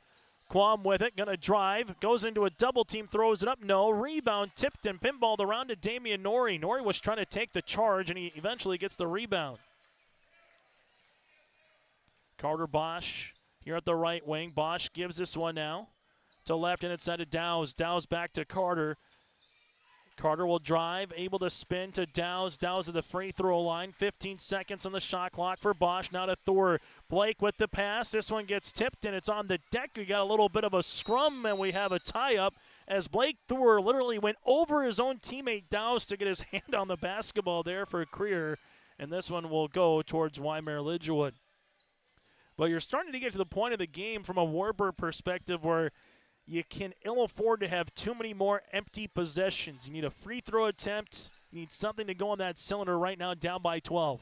Quam with it, gonna drive, goes into a double team, throws it up, no. Rebound tipped and pinballed around to Damian Norrie. Norrie was trying to take the charge and he eventually gets the rebound. Carter Bosch here at the right wing. Bosch gives this one now to left and inside to Dow's. Dow's back to Carter. Carter will drive, able to spin to Dow's. Dow's at the free throw line. 15 seconds on the shot clock for Bosch. Now to Thor. Blake with the pass. This one gets tipped and it's on the deck. We got a little bit of a scrum and we have a tie-up as Blake Thor literally went over his own teammate Dow's to get his hand on the basketball there for Creer. And this one will go towards Wyndmere Lidgerwood. But you're starting to get to the point of the game from a Warbird perspective where you can ill afford to have too many more empty possessions. You need a free throw attempt. You need something to go on that cylinder right now, down by 12.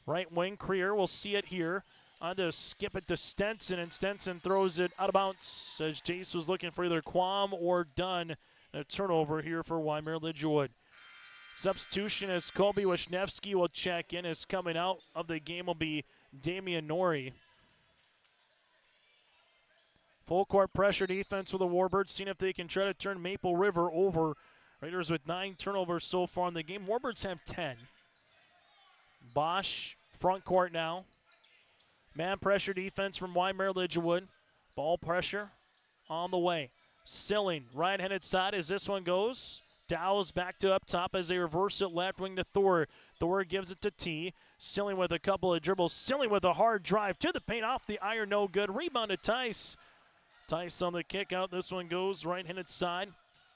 Right wing, Creer, we'll see it here. On to skip it to Stenson, and Stenson throws it out of bounds as Jace was looking for either Quam or Dunn. A turnover here for Wyndmere Lidgerwood. Substitution as Kobe Wisniewski will check in. As coming out of the game will be Damian Norrie. Full court pressure defense for the Warbirds, seeing if they can try to turn Maple River over. Raiders with 9 turnovers so far in the game. Warbirds have 10. Bosch, front court now. Man pressure defense from Wyndmere Lidgerwood. Ball pressure on the way. Silling, right-handed side as this one goes. Dow's back to up top as they reverse it left wing to Thor. Thor gives it to T. Silling with a couple of dribbles. Silling with a hard drive to the paint, off the iron, no good. Rebound to Tice. Tice on the kick out. This one goes right-handed side.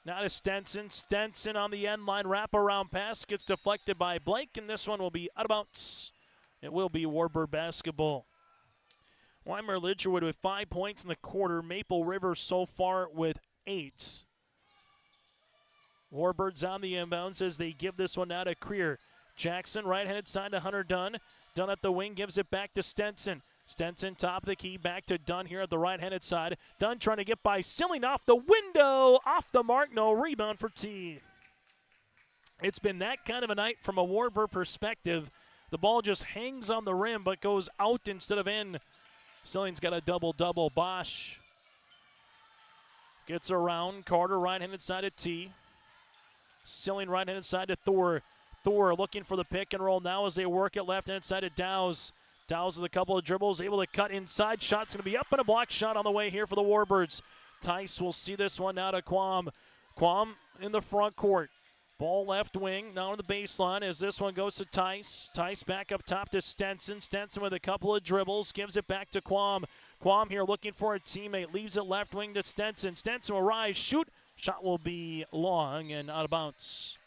Now to Stenson. Stenson on the end line. Wraparound pass gets deflected by Blake, and this one will be out of bounds. It will be Warbird basketball. Wyndmere Lidgerwood with 5 points in the quarter. Maple River so far with 8. Warbirds on the inbounds as they give this one out to Creer. Jackson, right-handed side to Hunter Dunn. Dunn at the wing, gives it back to Stenson. Stenson top of the key, back to Dunn here at the right-handed side. Dunn trying to get by Silling off the window, off the mark, no rebound for T. It's been that kind of a night from a Warbird perspective. The ball just hangs on the rim but goes out instead of in. Stilling's got a double-double. Bosch gets around. Carter right-handed side of T. Stilling right-handed side to Thor. Thor looking for the pick and roll now as they work it left-handed side to Dowse. Dowse with a couple of dribbles, able to cut inside. Shot's going to be up and a block shot on the way here for the Warbirds. Tice will see this one now to Quam. Quam in the front court. Ball left wing, now on the baseline as this one goes to Tice. Tice back up top to Stenson. Stenson with a couple of dribbles, gives it back to Quam. Quam here looking for a teammate, leaves it left wing to Stenson. Stenson will rise, shoot. Shot will be long and out of bounds.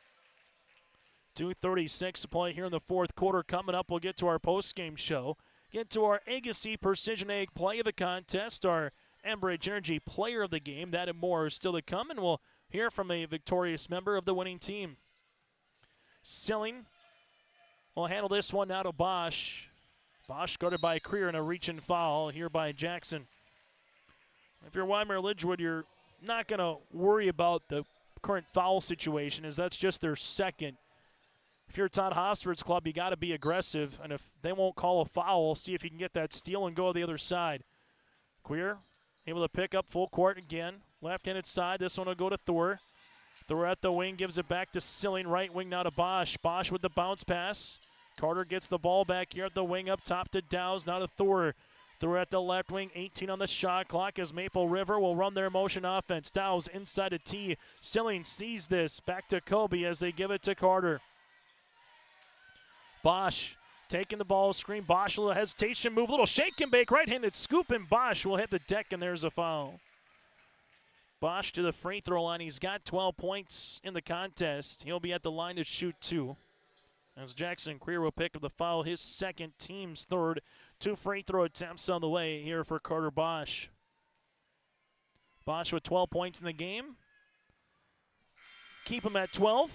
2:36 to play here in the fourth quarter. Coming up, we'll get to our post-game show. Get to our Agassi Precision Egg play of the contest, our Enbridge Energy player of the game. That and more is still to come, and we'll hear from a victorious member of the winning team. Silling will handle this one now to Bosch. Bosch guarded by Creer in a reach and foul here by Jackson. If you're Wyndmere Lidgerwood, you're not going to worry about the current foul situation, as that's just their second. If you're Todd Hofsford's club, you got to be aggressive, and if they won't call a foul, see if you can get that steal and go to the other side. Queer able to pick up full court again. Left-handed side, this one will go to Thor. Thor at the wing, gives it back to Silling. Right wing now to Bosch. Bosch with the bounce pass. Carter gets the ball back here at the wing, up top to Dowse, now to Thor. Thor at the left wing, 18 on the shot clock as Maple River will run their motion offense. Dowse inside a T. Silling sees this. Back to Kobe as they give it to Carter. Bosch taking the ball screen. Bosch, a little hesitation move, a little shake and bake, right-handed scoop, and Bosch will hit the deck, and there's a foul. Bosch to the free throw line. He's got 12 points in the contest. He'll be at the line to shoot 2. As Jackson Creer will pick up the foul, his second, team's third. 2 free throw attempts on the way here for Carter Bosch. Bosch with 12 points in the game. Keep him at 12.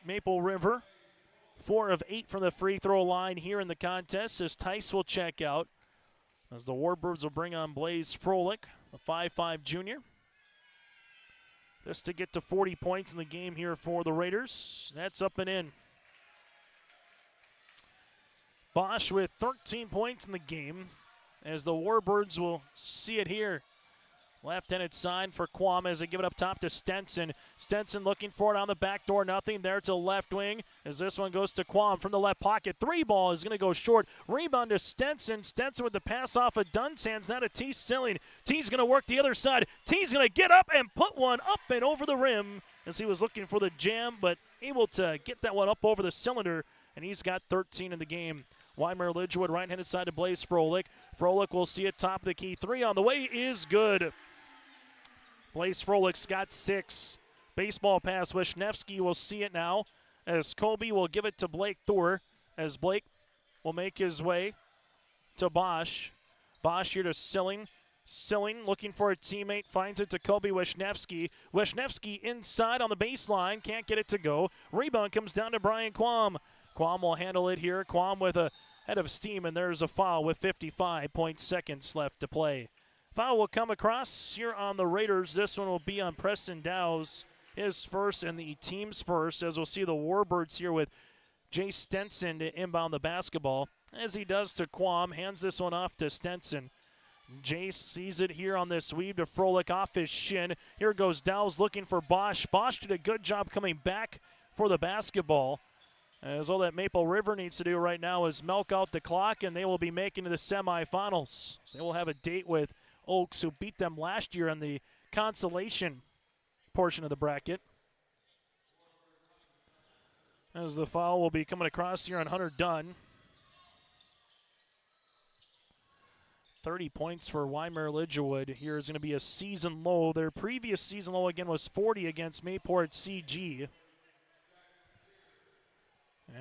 Maple River 4 of 8 from the free throw line here in the contest as Tice will check out. As the Warbirds will bring on Blaze Froelich, the 5'5 junior. This to get to 40 points in the game here for the Raiders. That's up and in. Bosch with 13 points in the game as the Warbirds will see it here. Left-handed side for Quam as they give it up top to Stenson. Stenson looking for it on the back door. Nothing there to the left wing as this one goes to Quam from the left pocket. 3 ball is going to go short. Rebound to Stenson. Stenson with the pass off of Dunn's hands. Now to T. Silling. T's going to work the other side. T's going to get up and put one up and over the rim as he was looking for the jam, but able to get that one up over the cylinder, and he's got 13 in the game. Wyndmere Lidgerwood right-handed side to Blaze Froelich. Froelich will see it top of the key. 3 on the way is good. Blaze Froelich's got 6. Baseball pass. Wisniewski will see it now as Kobe will give it to Blake Thor as Blake will make his way to Bosch. Bosch here to Silling. Silling looking for a teammate. Finds it to Kobe Wisniewski. Wisniewski inside on the baseline. Can't get it to go. Rebound comes down to Brian Quam. Quam will handle it here. Quam with a head of steam, and there's a foul with 55 seconds left to play. Foul will come across here on the Raiders. This one will be on Preston Dowse, his first and the team's first, as we'll see the Warbirds here with Jay Stenson to inbound the basketball. As he does to Quam, hands this one off to Stenson. Jay sees it here on this weave to Froelich off his shin. Here goes Dowse looking for Bosch. Bosch did a good job coming back for the basketball. As all that Maple River needs to do right now is milk out the clock, and they will be making to the semifinals. So they will have a date with Oaks, who beat them last year in the consolation portion of the bracket. As the foul will be coming across here on Hunter Dunn. 30 points for Wyndmere Lidgerwood. Here is going to be a season low. Their previous season low again was 40 against Mayport CG.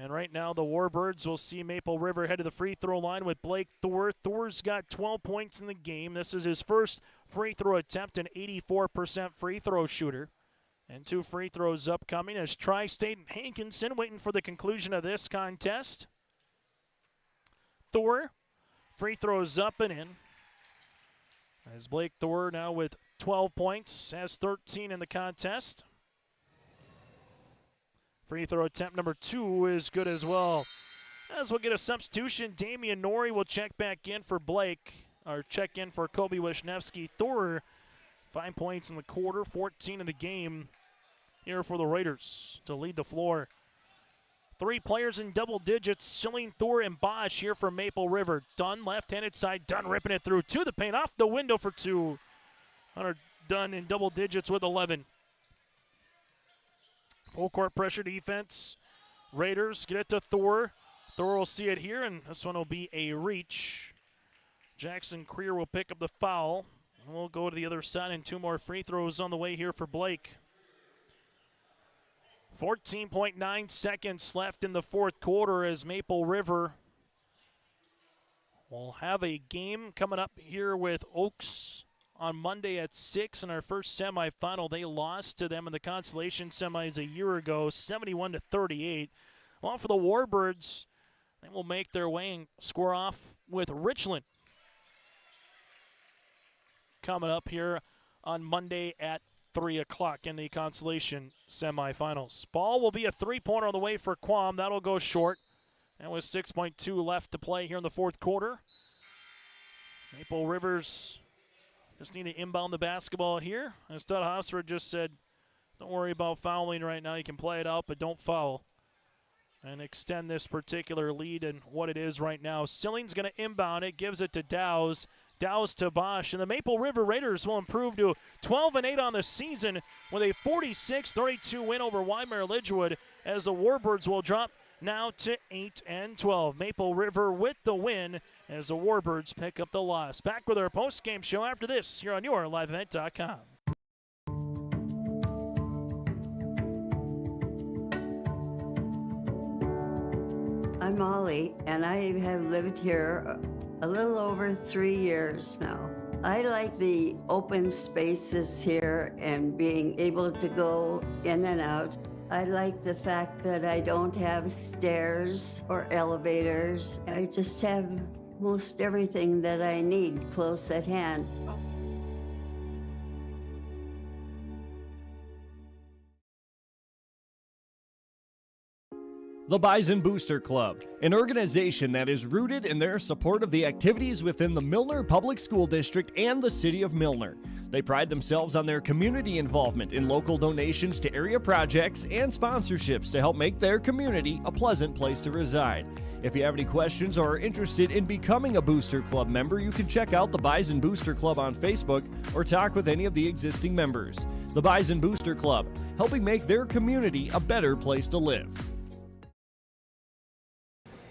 And right now the Warbirds will see Maple River head to the free throw line with Blake Thor. Thor's got 12 points in the game. This is his first free throw attempt, an 84% free throw shooter. And 2 free throws upcoming as Tri-State and Hankinson waiting for the conclusion of this contest. Thor, free throws up and in. As Blake Thor now with 12 points, has 13 in the contest. Free throw attempt number 2 is good as well. As we'll get a substitution, Damian Norrie will check back in for Blake, or check in for Kobe Wisniewski. Thor, 5 points in the quarter, 14 in the game here for the Raiders to lead the floor. 3 players in double digits, Schilling, Thor, and Bosch here for Maple River. Dunn, left-handed side, Dunn ripping it through to the paint, off the window for 2. Hunter Dunn in double digits with 11. Full court pressure defense. Raiders get it to Thor. Thor will see it here, and this one will be a reach. Jackson Creer will pick up the foul. And we'll go to the other side, and 2 more free throws on the way here for Blake. 14.9 seconds left in the fourth quarter as Maple River will have a game coming up here with Oaks on Monday at 6 in our first semifinal. They lost to them in the consolation semis a year ago, 71-38. Well, for the Warbirds, they will make their way and square off with Richland coming up here on Monday at 3 o'clock in the consolation semifinals. Ball will be a 3-pointer on the way for Quam. That'll go short. And with 6.2 left to play here in the fourth quarter, Maple Rivers just need to inbound the basketball here. As Todd Hofstra just said, don't worry about fouling right now. You can play it out, but don't foul. And extend this particular lead and what it is right now. Silling's going to inbound it, gives it to Dowse. Dowse to Bosch, and the Maple River Raiders will improve to 12-8 on the season with a 46-32 win over Wyndmere Lidgerwood, as the Warbirds will drop now to 8-12. Maple River with the win as the Warbirds pick up the loss. Back with our post-game show after this here on YourLiveEvent.com. I'm Molly, and I have lived here a little over 3 years now. I like the open spaces here and being able to go in and out. I like the fact that I don't have stairs or elevators. I just have most everything that I need close at hand. The Bison Booster Club, an organization that is rooted in their support of the activities within the Milner Public School District and the City of Milner. They pride themselves on their community involvement in local donations to area projects and sponsorships to help make their community a pleasant place to reside. If you have any questions or are interested in becoming a Booster Club member, you can check out the Bison Booster Club on Facebook or talk with any of the existing members. The Bison Booster Club, helping make their community a better place to live.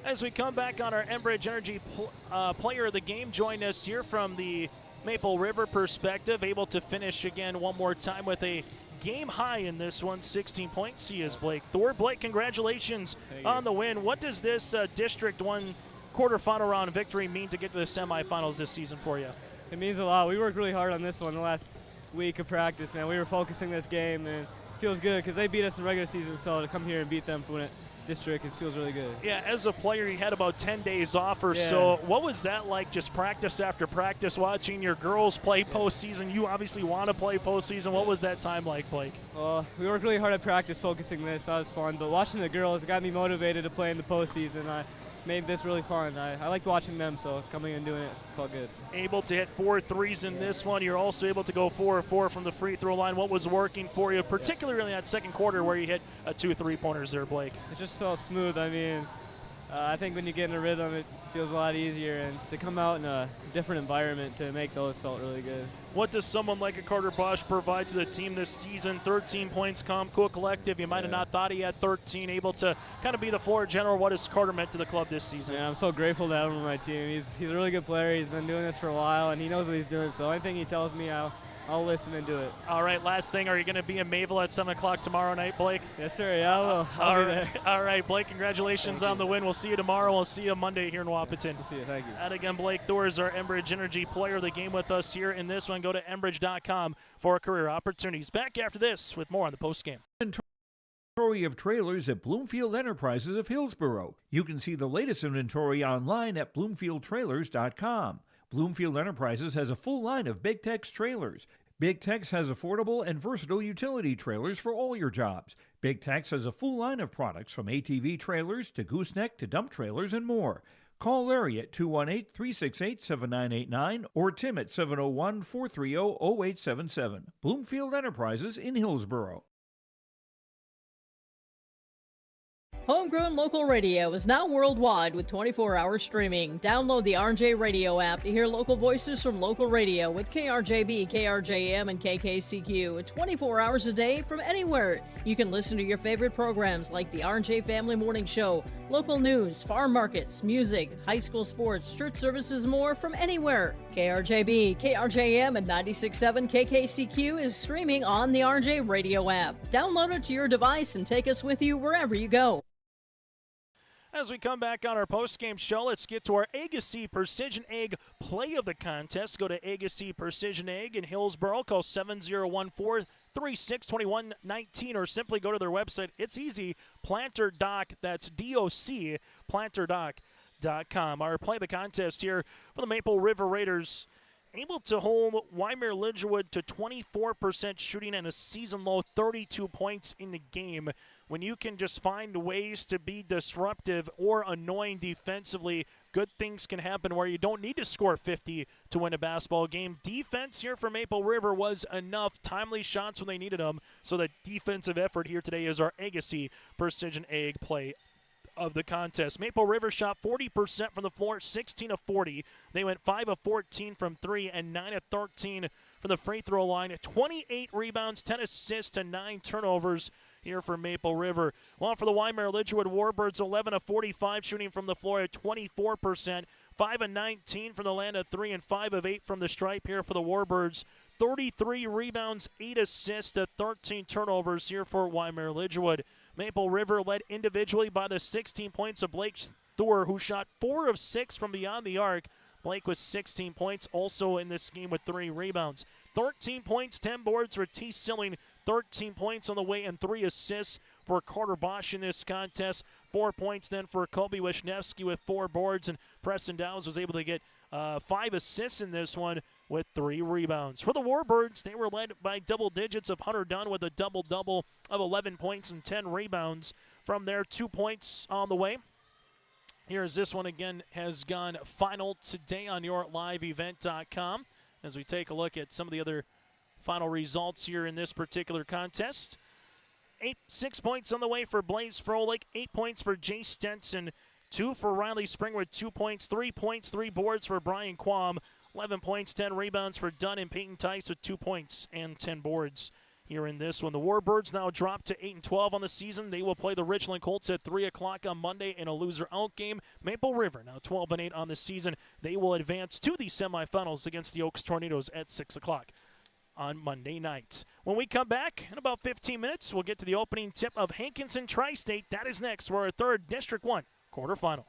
As we come back on our Enbridge Energy player of the game, join us here from the Maple River perspective, able to finish again one more time with a game high in this one, 16 points. He is Blake Thor. Blake, congratulations on the win. What does this District 1 quarterfinal round victory mean to get to the semifinals this season for you? It means a lot. We worked really hard on this one the last week of practice, man. We were focusing this game, and it feels good because they beat us in regular season, so to come here and beat them for it. District, it feels really good. Yeah, as a player, you had about 10 days off or so. What was that like, just practice after practice, watching your girls play postseason? You obviously want to play postseason. What was that time like, Blake? Well, we worked really hard at practice focusing this. That was fun. But watching the girls, it got me motivated to play in the postseason. I made this really fun. I liked watching them, so coming and doing it felt good. Able to hit 4 threes in this one. You're also able to go 4 of 4 from the free throw line. What was working for you, particularly in that second quarter where you hit 2 3-pointers there, Blake? It just felt smooth. I mean, I think when you get in a rhythm, it feels a lot easier. And to come out in a different environment to make those felt really good. What does someone like a Carter Bosch provide to the team this season? 13 points, cool collective. You might have not thought he had 13, able to kind of be the floor general. What has Carter meant to the club this season? Yeah, I'm so grateful to have him on my team. He's a really good player. He's been doing this for a while, and he knows what he's doing. So anything he tells me, I'll listen and do it. All right, last thing, are you going to be in Mayville at 7 o'clock tomorrow night, Blake? Yes, sir. Yeah, I will. I'll be there. All right, Blake, congratulations on the win. We'll see you tomorrow. We'll see you Monday here in Wapaton. We'll see you. Thank you. And again, Blake Thor is our Enbridge Energy player of the game with us here in this one. Go to Enbridge.com for career opportunities. Back after this with more on the postgame. Inventory of trailers at Bloomfield Enterprises of Hillsborough. You can see the latest inventory online at bloomfieldtrailers.com. Bloomfield Enterprises has a full line of Big Tex trailers. Big Tex has affordable and versatile utility trailers for all your jobs. Big Tex has a full line of products from ATV trailers to gooseneck to dump trailers and more. Call Larry at 218-368-7989 or Tim at 701-430-0877. Bloomfield Enterprises in Hillsboro. Homegrown local radio is now worldwide with 24-hour streaming. Download the RJ Radio app to hear local voices from local radio with KRJB, KRJM, and KKCQ 24 hours a day from anywhere. You can listen to your favorite programs like the RJ Family Morning Show, local news, farm markets, music, high school sports, church services, more from anywhere. KRJB, KRJM, and 96.7 KKCQ is streaming on the RJ Radio app. Download it to your device and take us with you wherever you go. As we come back on our post-game show, let's get to our Agassiz Precision Egg play of the contest. Go to Agassiz Precision Egg in Hillsboro. Call 7014-362119 or simply go to their website. It's easy, PlanterDoc, that's D-O-C, PlanterDoc.com. Our play of the contest here for the Maple River Raiders. Able to hold Wyndmere Lidgerwood to 24% shooting and a season-low 32 points in the game. When you can just find ways to be disruptive or annoying defensively, good things can happen where you don't need to score 50 to win a basketball game. Defense here for Maple River was enough. Timely shots when they needed them. So the defensive effort here today is our Agassiz Precision Egg play of the contest. Maple River shot 40% from the floor, 16 of 40. They went 5 of 14 from 3 and 9 of 13 from the free throw line. 28 rebounds, 10 assists to 9 turnovers here for Maple River. Well, for the Wyndmere Lidgerwood Warbirds, 11 of 45 shooting from the floor at 24%. 5 of 19 from the land of 3 and 5 of 8 from the stripe here for the Warbirds. 33 rebounds, 8 assists to 13 turnovers here for Wyndmere Lidgerwood. Maple River led individually by the 16 points of Blake Thor, who shot 4 of 6 from beyond the arc. Blake with 16 points, also in this game with 3 rebounds. 13 points, 10 boards for T. Silling. 13 points on the way and 3 assists for Carter Bosch in this contest. 4 points then for Kobe Wisniewski with 4 boards, and Preston Downs was able to get 5 assists in this one with 3 rebounds. For the Warbirds, they were led by double digits of Hunter Dunn with a double-double of 11 points and 10 rebounds. From there, 2 points on the way. Here's this one again, has gone final today on yourliveevent.com as we take a look at some of the other final results here in this particular contest. 6 points on the way for Blaze Froelich, 8 points for Jay Stenson, 2 for Riley Spring with 2 points, 3 boards for Brian Quam, 11 points, 10 rebounds for Dunn and Peyton Tice with 2 points and 10 boards here in this one. The Warbirds now drop to 8-12 on the season. They will play the Richland Colts at 3 o'clock on Monday in a loser-out game. Maple River now 12-8 on the season. They will advance to the semifinals against the Oaks Tornadoes at 6 o'clock on Monday night. When we come back in about 15 minutes, we'll get to the opening tip of Hankinson Tri-State. That is next for our third District 1 quarterfinal.